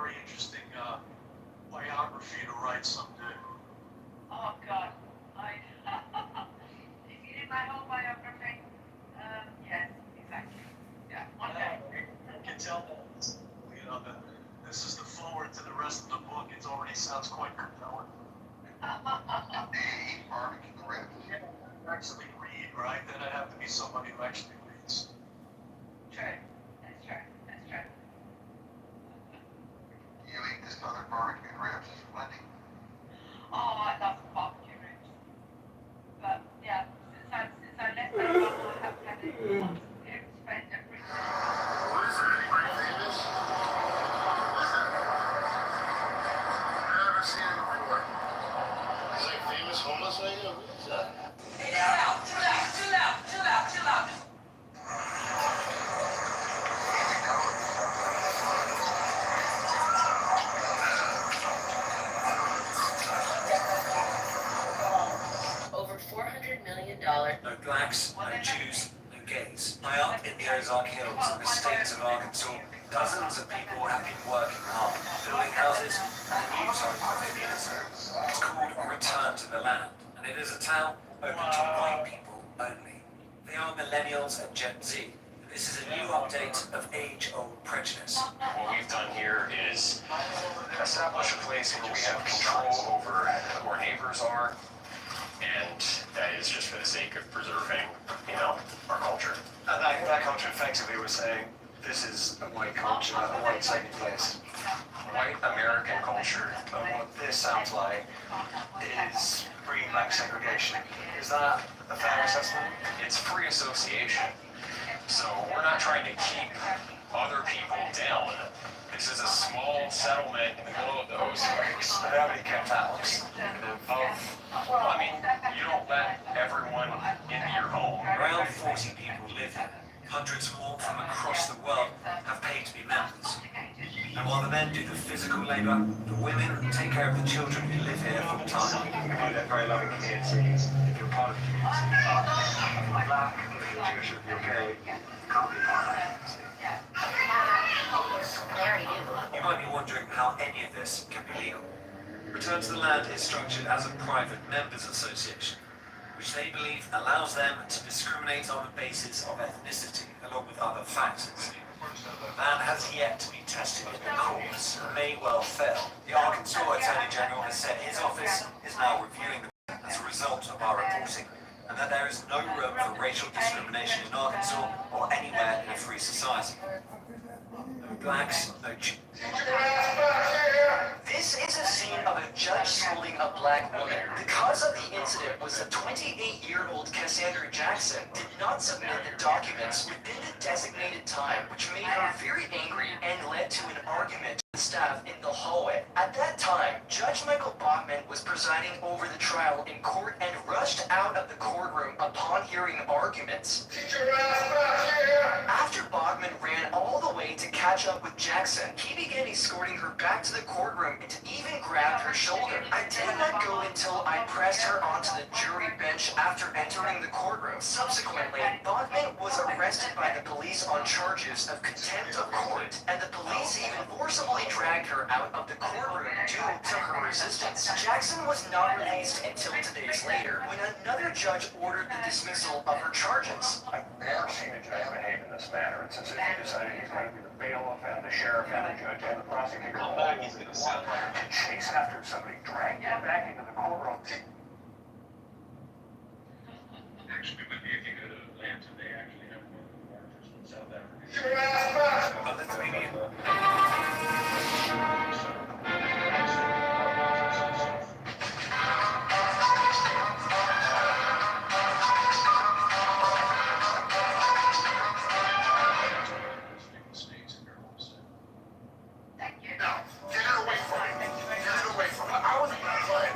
very interesting biography to write someday. Oh, God. If you did my whole biography, yes, exactly. Yeah, one day. You can tell that, you know, that this is the forward to the rest of the book. It already sounds quite compelling. Barbecue ribs. Actually read, right? Then I'd have to be somebody who actually reads. True. That's true. That's true. You eat this other barbecue ribs, Wendy? Oh, I love barbecue ribs. But yeah, since I left that job, I haven't had any fun. It's spent every day. What is it? Anybody famous? Listen. I've never seen it before. Is it famous homeless lady? What is that? Hey, chill out, chill out, chill out, chill out, chill out. Over $400 million. No blacks, no Jews, no gays. High up in the Ozark Hills in the state of Arkansas, dozens of people have been working hard, building houses and a new type of community. It's called Return to the Land, and it is a town open to white people only. They are millennials and Gen Z. This is a new update of age-old prejudice. What we've done here is establish a place where we have control over who our neighbors are, and that is just for the sake of preserving, you know, our culture. And that culture effectively was saying, this is a white culture, a white sacred place. White American culture. But what this sounds like is bringing back segregation. Is that a fair assessment? It's free association. So we're not trying to keep other people down. This is a small settlement in the middle of the Ozarks. But how many kept out? Well, I mean, you don't let everyone into your home. Around 40 people live here. Hundreds more from across the world have paid to be members. And while the men do the physical labor, the women take care of the children who live here full time. You can do that very loving community if you're part of the community. If you're black, if you're Jewish, if you're gay, you can't be part of that community. You might be wondering how any of this can be legal. Return to the Land is structured as a private members association, which they believe allows them to discriminate on the basis of ethnicity, along with other factors. That has yet to be tested in the courts and may well fail. The Arkansas Attorney General has said his office is now reviewing them as a result of our reporting, and that there is no room for racial discrimination in Arkansas or anywhere in a free society. No blacks, no Jews. This is a scene of a judge schooling a black woman. The cause of the incident was that 28-year-old Cassandra Jackson did not submit the documents within the designated time, which made her very angry and led to an argument with staff in the hallway. At that time, Judge Michael Bachman was presiding over the trial in court and rushed out of the courtroom upon hearing arguments. After Bachman ran all the way to catch up with Jackson, he began escorting her back to the courtroom and even grabbed her shoulder. I did not go until I pressed her onto the jury bench after entering the courtroom. Subsequently, Bachman was arrested by the police on charges of contempt of court, and the police even forcibly dragged her out of the courtroom due to her resistance. Jackson was not released until 2 days later, when another judge ordered the dismissal of her charges. I've never seen a judge behave in this manner. It's as if he decided he's going to be the bailiff and the sheriff and the judge and the prosecutor all over one to chase after somebody, drag him back into the courtroom. Actually, would be if you go to Atlanta, they actually have one of the largest in South Africa. But let's maybe Thank you. Now, get it away from me. Get it away from me. I wasn't going to play.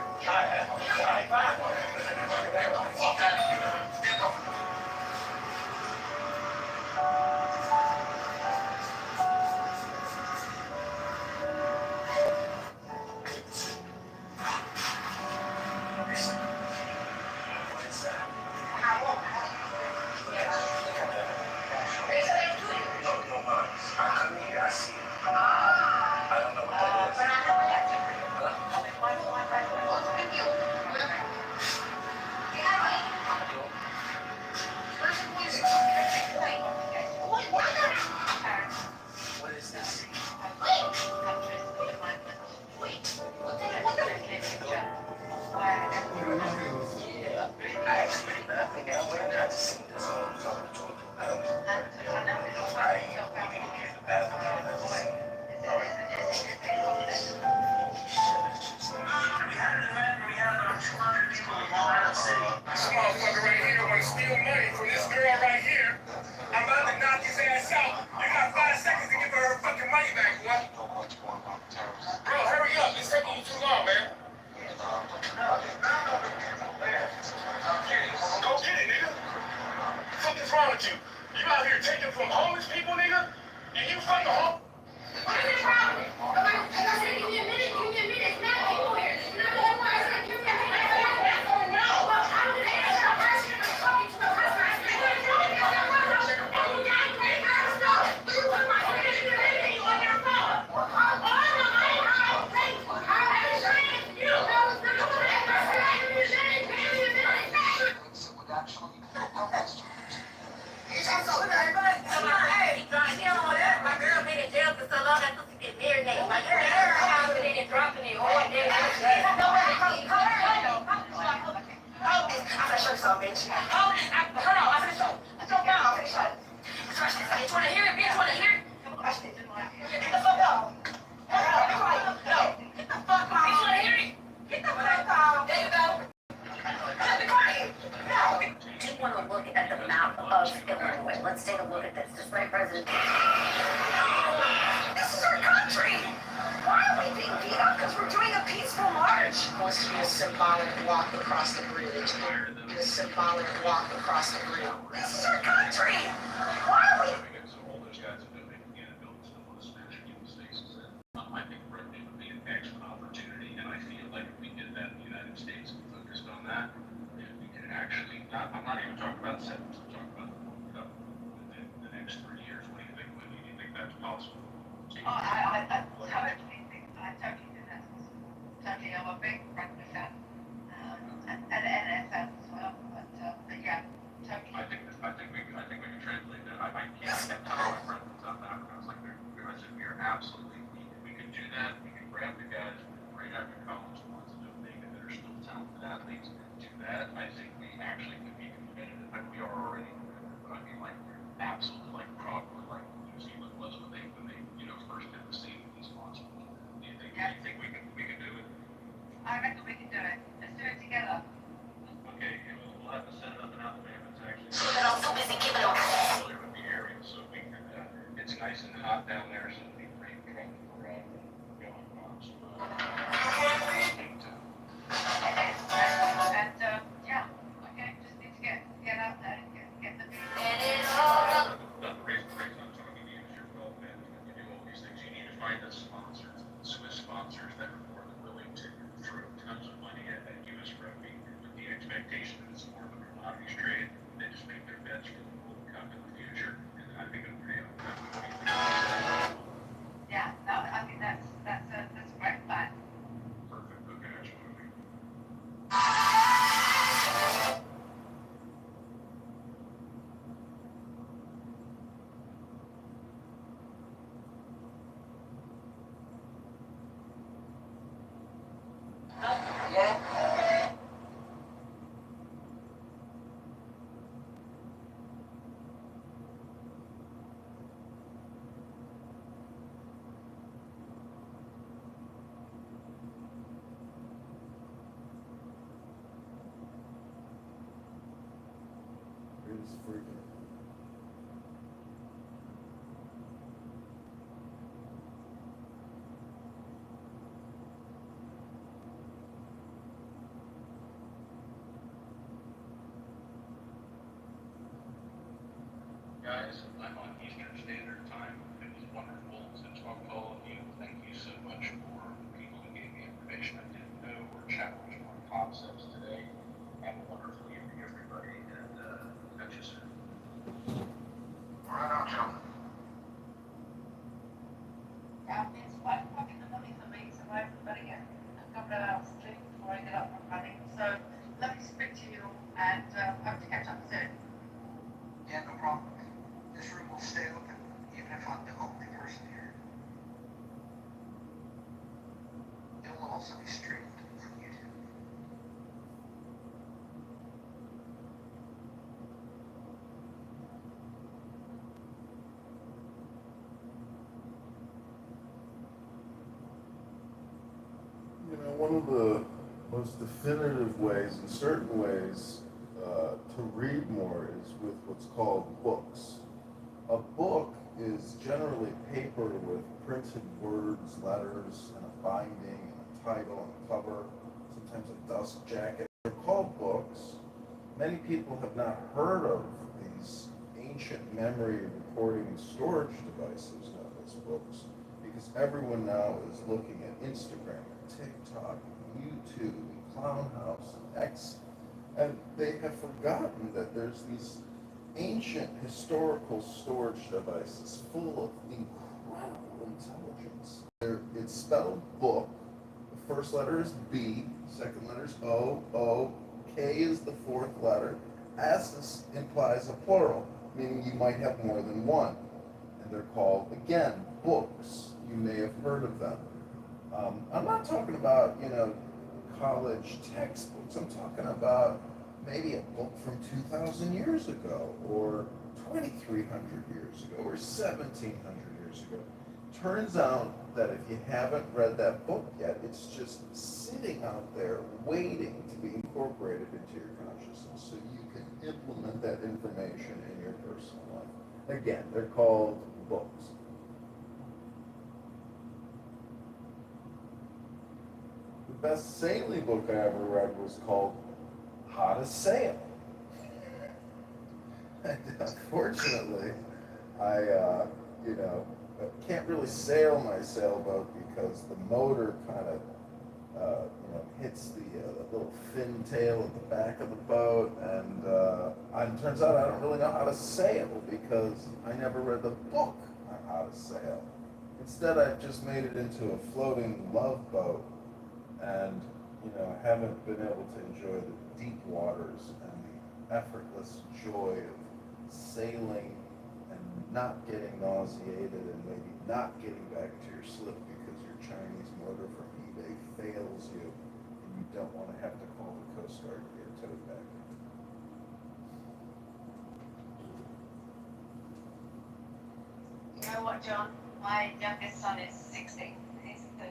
show you something, bitch. Hold it. Hold on. I'm finna show. Let's go down. I'm finna show you. Trust me. Bitch, wanna hear it? Bitch, wanna hear it? Watch this. Get the fuck out. Be quiet. No. Get the fuck out. Bitch, wanna hear it? Get the fuck out. There you go. Be quiet. No. Do you want to look at the map of Illinois? Let's take a look at this. Just right, President. This is our country. Why are we being beat up? Because we're doing a peaceful march. Wants to be a symbolic walk across the bridge. A symbolic walk across the bridge. This is our country. Why are we? So all those guys are doing, again, building some of those smash spaces. I think Britain would be an excellent opportunity, and I feel like if we did that in the United States and focused on that, if we can actually, I'm not even talking about 7, I'm talking about within the next 3 years. What do you think, Wendy? Do you think that's possible? I totally think, I totally do that. Totally, I'm a big rugby fan. And NFL as well, but yeah, totally. I think we can translate that. I can't get time my friends in South Africa. I was like, I said, we are absolutely, we can do that. We can grab the guys right after college who wants to do things that are still talented athletes. Do that. I think we actually could be competitive. Like we are already competitive. But I mean, like absolutely, like probably like New Zealand was when they first did the same with these monsters. Do you think we can do it? I reckon we can do it. Let's do it together. Okay, we'll have to set up an Alabama. It's actually But I'm so busy keeping up. familiar with the area, so we can. It's nice and hot down there, so it'll be great for going on. And yeah, okay, just need to get out there and get the beat. And it's all The reason I'm talking to you is your wealth management. You do all these things. You need to find us sponsors, Swiss sponsors that are more than willing to throw tons of money at U.S. rugby with the expectation that it's more of a commodities trade. They just make their bets for the World Cup in the future, and I think it'll pay off. yeah, no, I think that's a great plan. Perfect. Okay, that's what I mean. It is freaking. Guys, I'm on Eastern Standard Time. It was wonderful to talk to all of you. Thank you so much for people who gave me information I didn't know or challenged my concepts today. Have a wonderful evening, everybody, and catch you soon. Right on, Joe. Yeah, it's 5 o'clock in the morning for me, so I have to get a couple of hours sleep before I get up and running. So let me speak to you and hope to catch up soon. Yeah, no problem. This room will stay open, even if I'm the only person here. It will also be streamed from YouTube. You know, one of the most definitive ways, in certain ways, to read more is with what's called books. A book is generally paper with printed words, letters, and a binding, and a title, and a cover, sometimes a dust jacket. They're called books. Many people have not heard of these ancient memory recording and storage devices known as books, because everyone now is looking at Instagram, and TikTok, and YouTube, and Clownhouse, and X, and they have forgotten that there's these ancient historical storage devices full of incredible intelligence. It's spelled book. The first letter is B, second letter is O, K is the fourth letter. S implies a plural, meaning you might have more than one. And they're called, again, books. You may have heard of them. I'm not talking about, college textbooks. I'm talking about maybe a book from 2,000 years ago, or 2,300 years ago, or 1,700 years ago. Turns out that if you haven't read that book yet, it's just sitting out there waiting to be incorporated into your consciousness so you can implement that information in your personal life. Again, they're called books. The best sailing book I ever read was called How to Sail. And unfortunately, I, can't really sail my sailboat because the motor kind of, hits the little fin tail at the back of the boat, and it turns out I don't really know how to sail because I never read the book on how to sail. Instead, I've just made it into a floating love boat, and haven't been able to enjoy the deep waters and the effortless joy of sailing and not getting nauseated and maybe not getting back to your slip because your Chinese motor from eBay fails you and you don't want to have to call the Coast Guard to get towed back. You know what, John? My youngest son is 16. He's the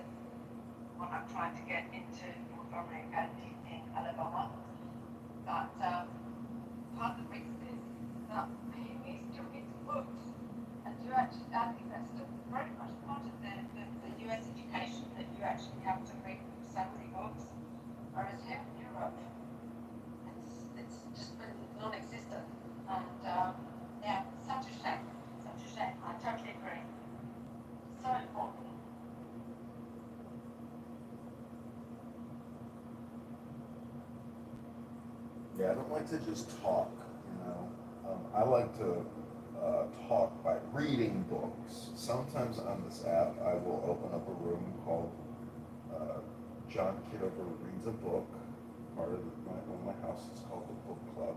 one I'm trying to get into Montgomery Academy in Alabama. But part of the reason is that he still gets books. And you actually, I think that's still very much part of the US education, that you actually have to read so many books. Whereas here in Europe, it's just been non-existent. And yeah, such a shame. Such a shame. I totally agree. So important. Yeah, I don't like to just talk, I like to talk by reading books. Sometimes on this app, I will open up a room called John Kitover Reads a Book. Part of one of my houses called the Book Club.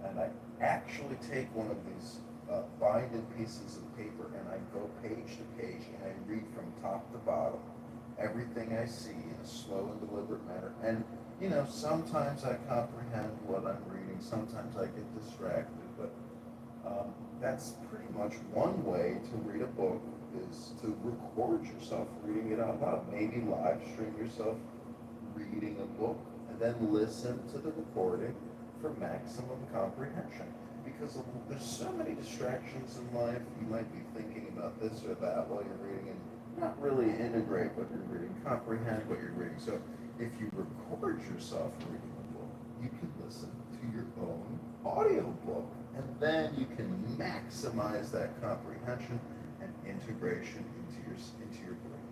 And I actually take one of these binded pieces of paper and I go page to page and I read from top to bottom everything I see in a slow and deliberate manner. And sometimes I comprehend what I'm reading, sometimes I get distracted, but that's pretty much one way to read a book, is to record yourself reading it out loud. Maybe live stream yourself reading a book and then listen to the recording for maximum comprehension. Because there's so many distractions in life. You might be thinking about this or that while you're reading and not really integrate what you're reading, comprehend what you're reading. So if you record yourself reading a book, you can listen to your own audio book, and then you can maximize that comprehension and integration into your brain.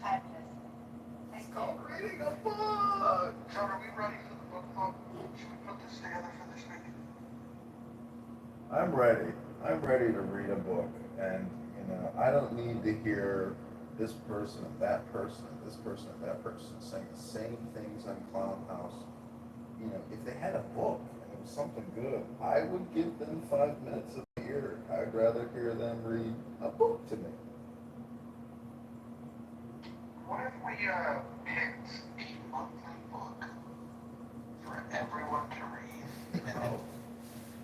Fabulous. It's called reading a book. John, are we ready for the book club? Should we put this together for this meeting? I'm ready. I'm ready to read a book, and I don't need to hear this person and that person and this person and that person saying the same things on Clown House. If they had a book and it was something good, I would give them 5 minutes of the year. I'd rather hear them read a book to me. What if we picked a monthly book for everyone to read, and then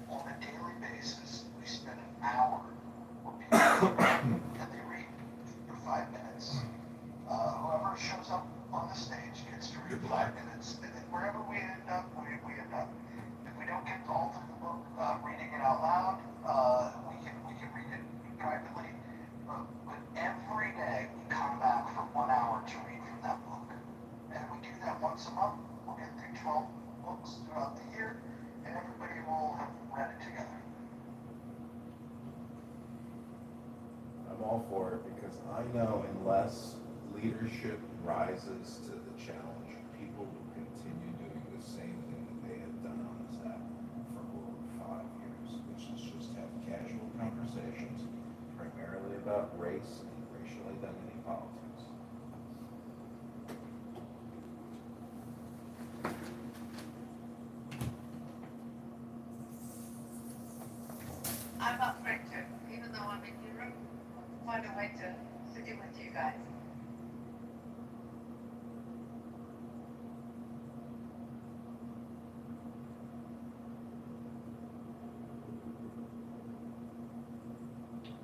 on a daily basis, we spend an hour with people and they read for 5 minutes. Whoever shows up on the stage gets to read 5 minutes, and then wherever we end up, we end up. If we don't get all through the book, reading it out loud, we can read it privately. But every day we come back for 1 hour to read from that book, and we do that once a month. We'll get through 12 books throughout the year, and everybody will have read it together. I'm all for it because I know unless leadership rises to the challenge, people will continue doing the same thing that they have done on this app for over 5 years, which is just have casual conversations, primarily about race and racial identity politics. I'm up for it too, even though I'm in Europe. I'll find a way to sit in with you guys.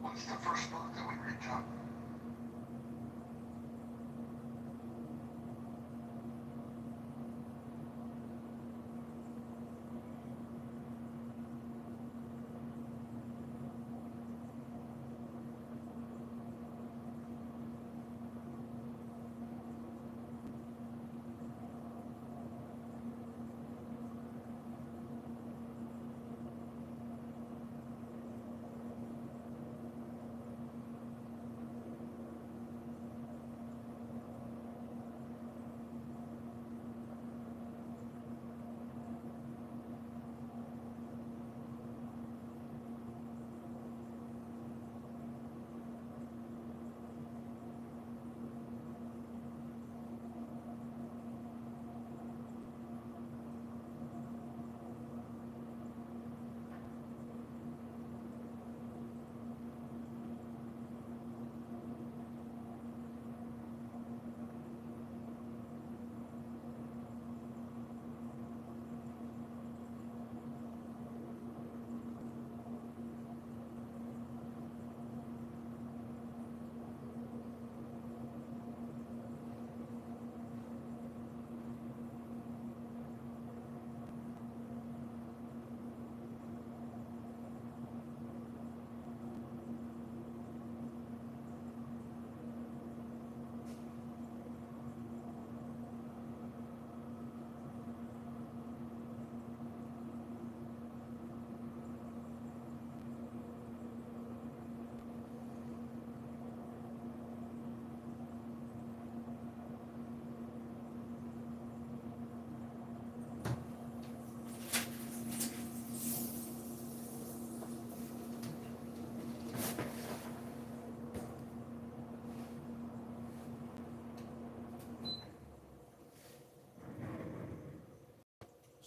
What's the first book that we read, John?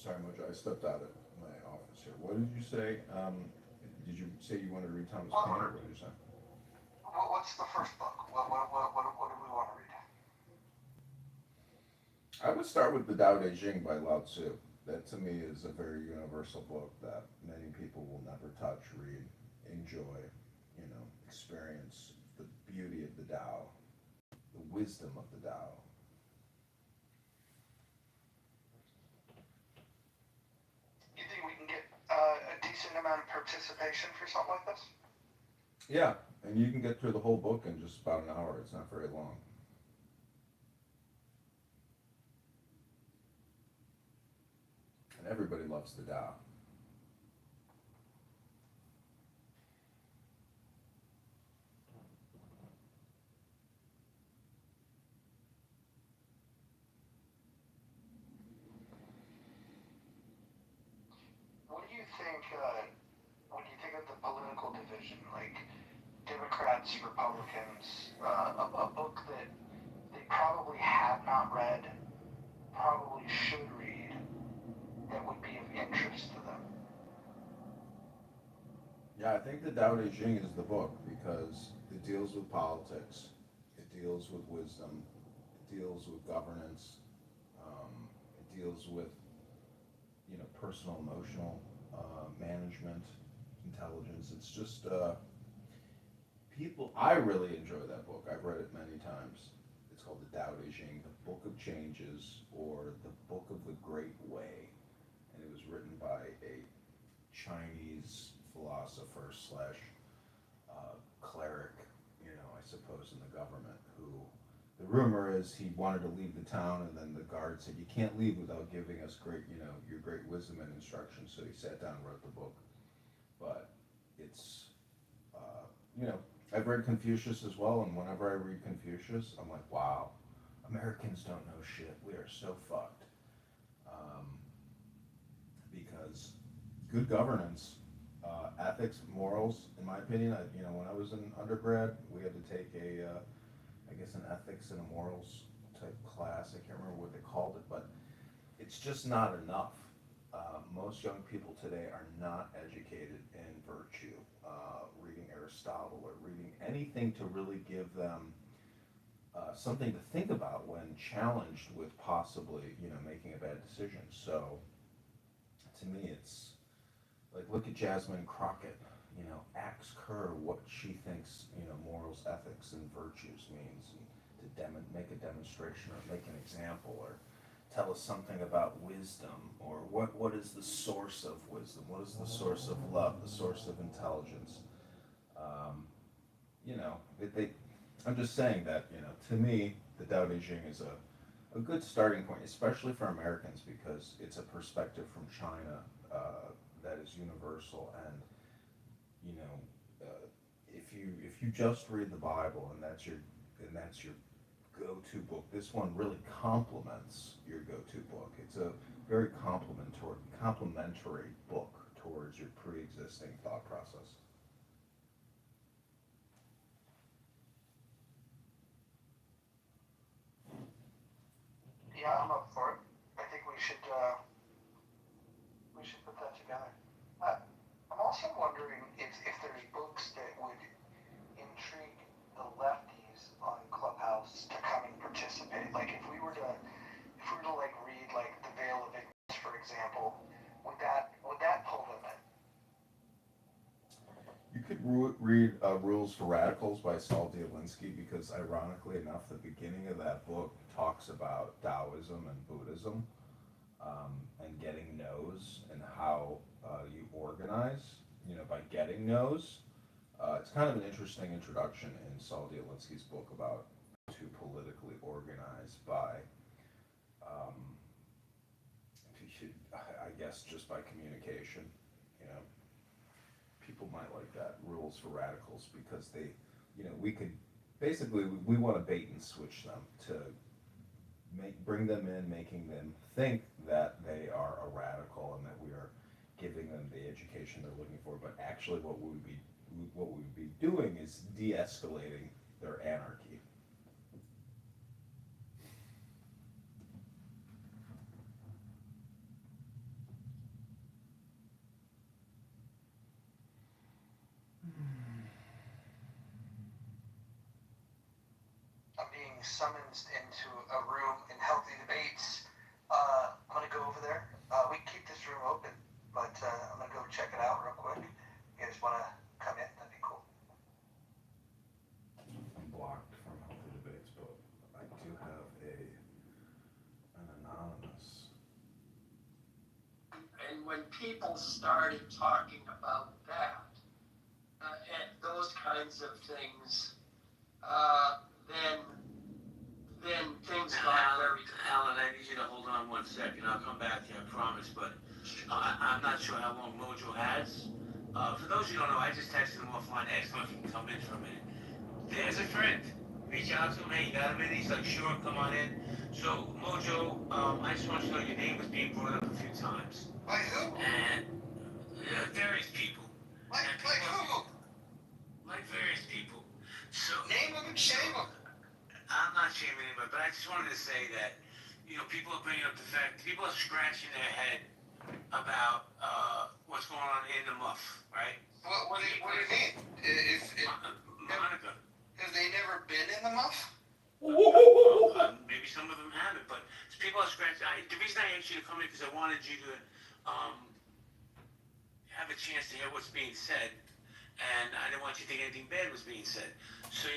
Sorry, Mojo, I stepped out of my office here. What did you say? Did you say you wanted to read Thomas Paine, or what did you say? What's the first book? What do we want to read? I would start with the Tao Te Ching by Lao Tzu. That to me is a very universal book that many people will never touch, read, enjoy, experience the beauty of the Tao, the wisdom of the Tao. You think we can get a decent amount of participation for something like this? Yeah, and you can get through the whole book in just about an hour. It's not very long. And everybody loves the Tao. What do you think when you think of the political division, like Democrats, Republicans, a book that they probably have not read, probably should read, that would be of interest to them? Yeah, I think the Tao Te Ching is the book because it deals with politics, it deals with wisdom, it deals with governance, it deals with personal, emotional management, intelligence. It's just people. I really enjoy that book. I've read it many times. It's called the Tao Te Ching, the Book of Changes, or the Book of the Great Way, and it was written by a Chinese philosopher slash cleric, I suppose, in the government, who the rumor is he wanted to leave the town, and then the guard said, "You can't leave without giving us your great wisdom and instruction." So he sat down and wrote the book. But it's, I've read Confucius as well, and whenever I read Confucius, I'm like, wow, Americans don't know shit. We are so fucked. Because good governance, ethics, morals, in my opinion, when I was in undergrad, we had to take I guess an ethics and a morals type class. I can't remember what they called it, but it's just not enough. Most young people today are not educated in virtue, reading Aristotle or reading anything to really give them something to think about when challenged with possibly, making a bad decision. So to me, it's like, look at Jasmine Crockett. ask her what she thinks, morals, ethics, and virtues means, and to make a demonstration or make an example or tell us something about wisdom or what is the source of wisdom, what is the source of love, the source of intelligence. Um, I'm just saying that, to me, the Tao Te Ching is a good starting point, especially for Americans, because it's a perspective from China that is universal. And you know, if you just read the Bible and that's your go-to book, this one really complements your go-to book. It's a very complementary book towards your pre-existing thought process. Yeah, I'm up for it. I think we should put that together. I'm also wondering if there's books that would intrigue the lefties on Clubhouse to come and participate. Like if we were to like read like The Veil of Ignorance, for example, would that pull them in? You could read Rules for Radicals by Saul Dialinsky because, ironically enough, the beginning of that book talks about Taoism and Buddhism, and getting no's and how you organize, by getting no's. It's kind of an interesting introduction in Saul Dialinsky's book about to politically organize by, um, I guess, just by communication. You know, people might like that, Rules for Radicals, because we could basically we want to bait and switch them to bring them in, making them think that they are a radical and that we are giving them the education they're looking for. But actually, what we would be doing is de-escalating their anarchy. I'm being summoned into a room in healthy debates. I'm gonna go over there. We can keep this room open, but I'm gonna go check it out real quick. You guys wanna come in? That'd be cool. I'm blocked from Healthy Debates, but I do have an anonymous. And when people started talking about that, and those kinds of things, then things got very. Alan, I need you to hold on 1 second. I'll come back to you, I promise. But I'm not sure how long Mojo has. For those who don't know, I just texted him offline, asked him if he can come in for a minute. There's a friend. Reach out to him, hey, you got a minute? He's like, sure, come on in. So, Mojo, I just want you to know your name was being brought up a few times. By who? And various people. Like who? Like various people. So Name them and shame them. I'm not shaming anybody, but I just wanted to say that, people are bringing up the fact, people are scratching their head about what's going on in the muff, right? What do you mean? Monica. Have they never been in the muff? Maybe some of them haven't, but people are scratching. The reason I asked you to come in because I wanted you to have a chance to hear what's being said, and I didn't want you to think anything bad was being said. So,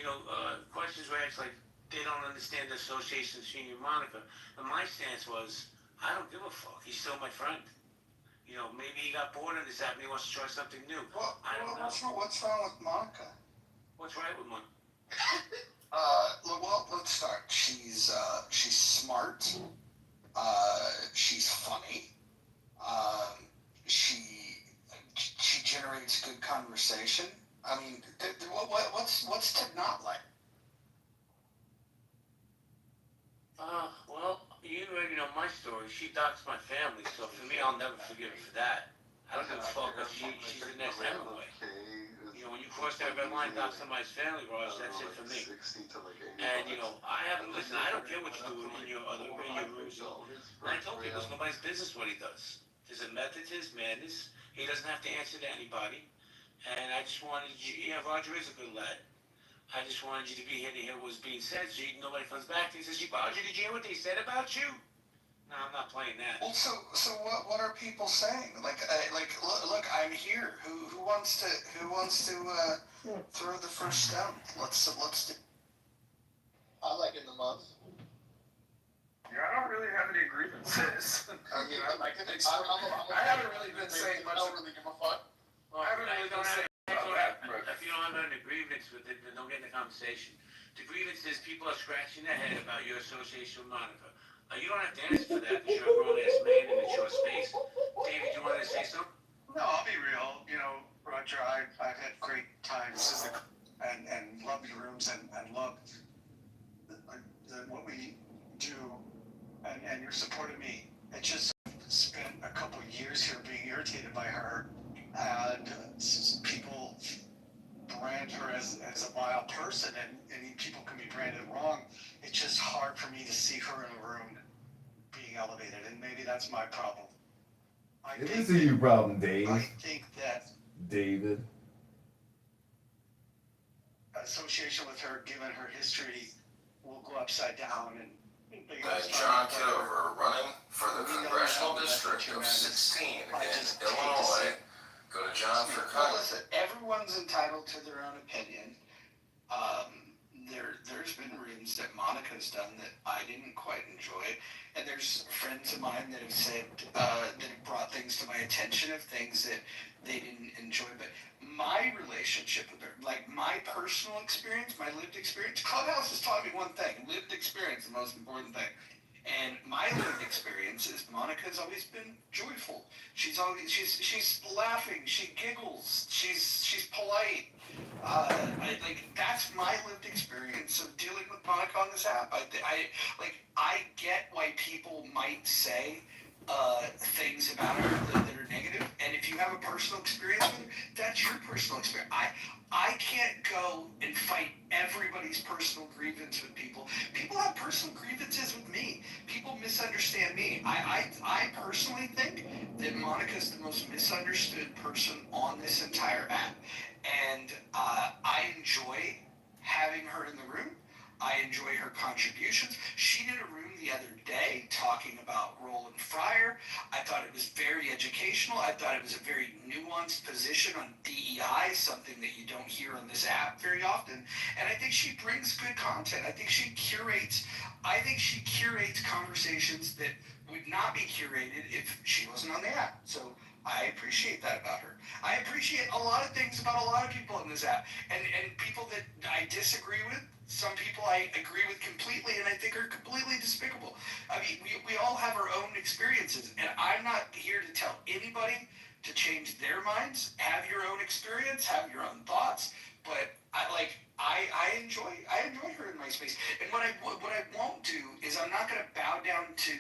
questions were asked like, they don't understand the association between you and Monica. And my stance was, I don't give a fuck. He's still my friend. Maybe he got bored of this app and he wants to try something new. I don't know. What's wrong with Monica? What's right with one? Well, let's start. She's smart. She's funny. She generates good conversation. I mean, what's to not like? Well, you already know my story. She doxed my family, so for me, I'll never forgive her for that. I don't give a fuck if she's the next Hemingway. When you cross that red line, dox somebody's family, Ross, that's it for me. And, I don't care what you do in your rooms. And I told people it's nobody's business what he does. There's a method to his madness. He doesn't have to answer to anybody. And I just wanted you, Roger is a good lad. I just wanted you to be here to hear what was being said so nobody comes back and says, Roger, did you hear what they said about you? No, I'm not playing that. Well, so what are people saying? Look, I'm here. Who wants to throw the first stone? Let's do. I like in the month. Yeah, I don't really have any grievances. I mean, I haven't really been saying much. I don't really give a fuck. I haven't really been saying about that, but. If you don't have any grievance with it, then don't get in the conversation. The grievance is people are scratching their head about your association with Monica. You don't have to answer for that because you're a grown-ass man and it's your space. David, you wanted to say something? No, I'll be real. You know, Roger, I've had great times and loved your rooms and loved what we do and your support of me. It just spent a couple of years here being irritated by her, and people brand her as a vile person, and people can be branded wrong. It's just hard for me to see her in a room being elevated, and maybe that's my problem. It isn't your problem, Dave. I think that David. association with her, given her history, will go upside down. And John Kitover, running for the congressional district of 16 in Illinois. Go to John for Congress. Listen, everyone's entitled to their own opinion. There's been rooms that Monica's done that I didn't quite enjoy, and there's friends of mine that have said that have brought things to my attention of things that they didn't enjoy. But my relationship with her, like my personal experience, my lived experience, Clubhouse has taught me one thing: lived experience, the most important thing. And my lived experience is Monica's always been joyful. She's laughing. She giggles. She's polite. That's my lived experience of dealing with Monica on this app. I get why people might say things about her that are negative. And if you have a personal experience with her, that's your personal experience. I can't go and fight everybody's personal grievance with people. People have personal grievances with me. People misunderstand me. I personally think that Monica's the most misunderstood person on this entire app. And I enjoy having her in the room. I enjoy her contributions. She did a room the other day talking about Roland Fryer. I thought it was very educational. I thought it was a very nuanced position on DEI, something that you don't hear on this app very often. And I think she brings good content. I think she curates conversations that would not be curated if she wasn't on the app. So I appreciate that about her. I appreciate a lot of things about a lot of people in this app. And people that I disagree with, some people I agree with completely and I think are completely despicable. I mean, we all have our own experiences, and I'm not here to tell anybody to change their minds. Have your own experience, have your own thoughts, but I enjoy her in my space. And what I won't do is I'm not going to bow down to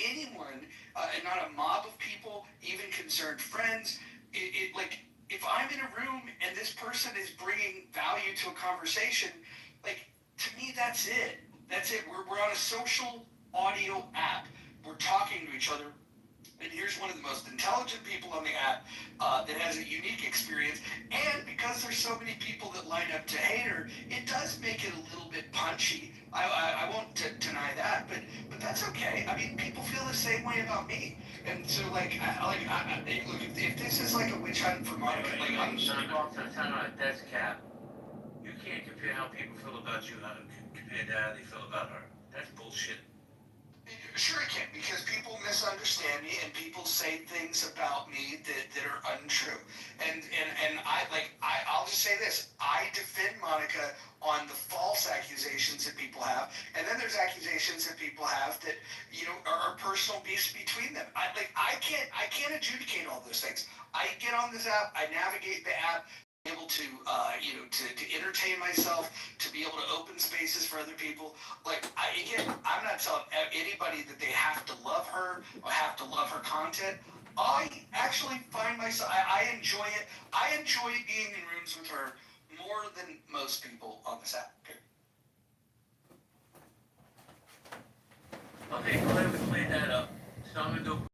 anyone, and not a mob of people, even concerned friends. If I'm in a room and this person is bringing value to a conversation, to me, that's it. That's it. We're on a social audio app. We're talking to each other. And here's one of the most intelligent people on the app that has a unique experience. And because there's so many people that line up to hate her, it does make it a little bit punchy. I won't deny that, but that's okay. I mean, people feel the same way about me. And so, look, if this is like a witch hunt for Monica, I'm Sean walks on town on a desk cap. You can't compare how people feel about you compared to how they feel about her. That's bullshit. Sure I can, because people misunderstand me and people say things about me that are untrue. And I'll just say this: I defend Monica on the false accusations that people have, and then there's accusations that people have that are personal beefs between them. I can't adjudicate all those things. I get on this app, I navigate the app, able to to entertain myself, to be able to open spaces for other people. I'm not telling anybody that they have to love her or have to love her content. I actually find myself, I enjoy it. I enjoy being in rooms with her more than most people on this app. Okay, go ahead and clean that up. So I'm gonna do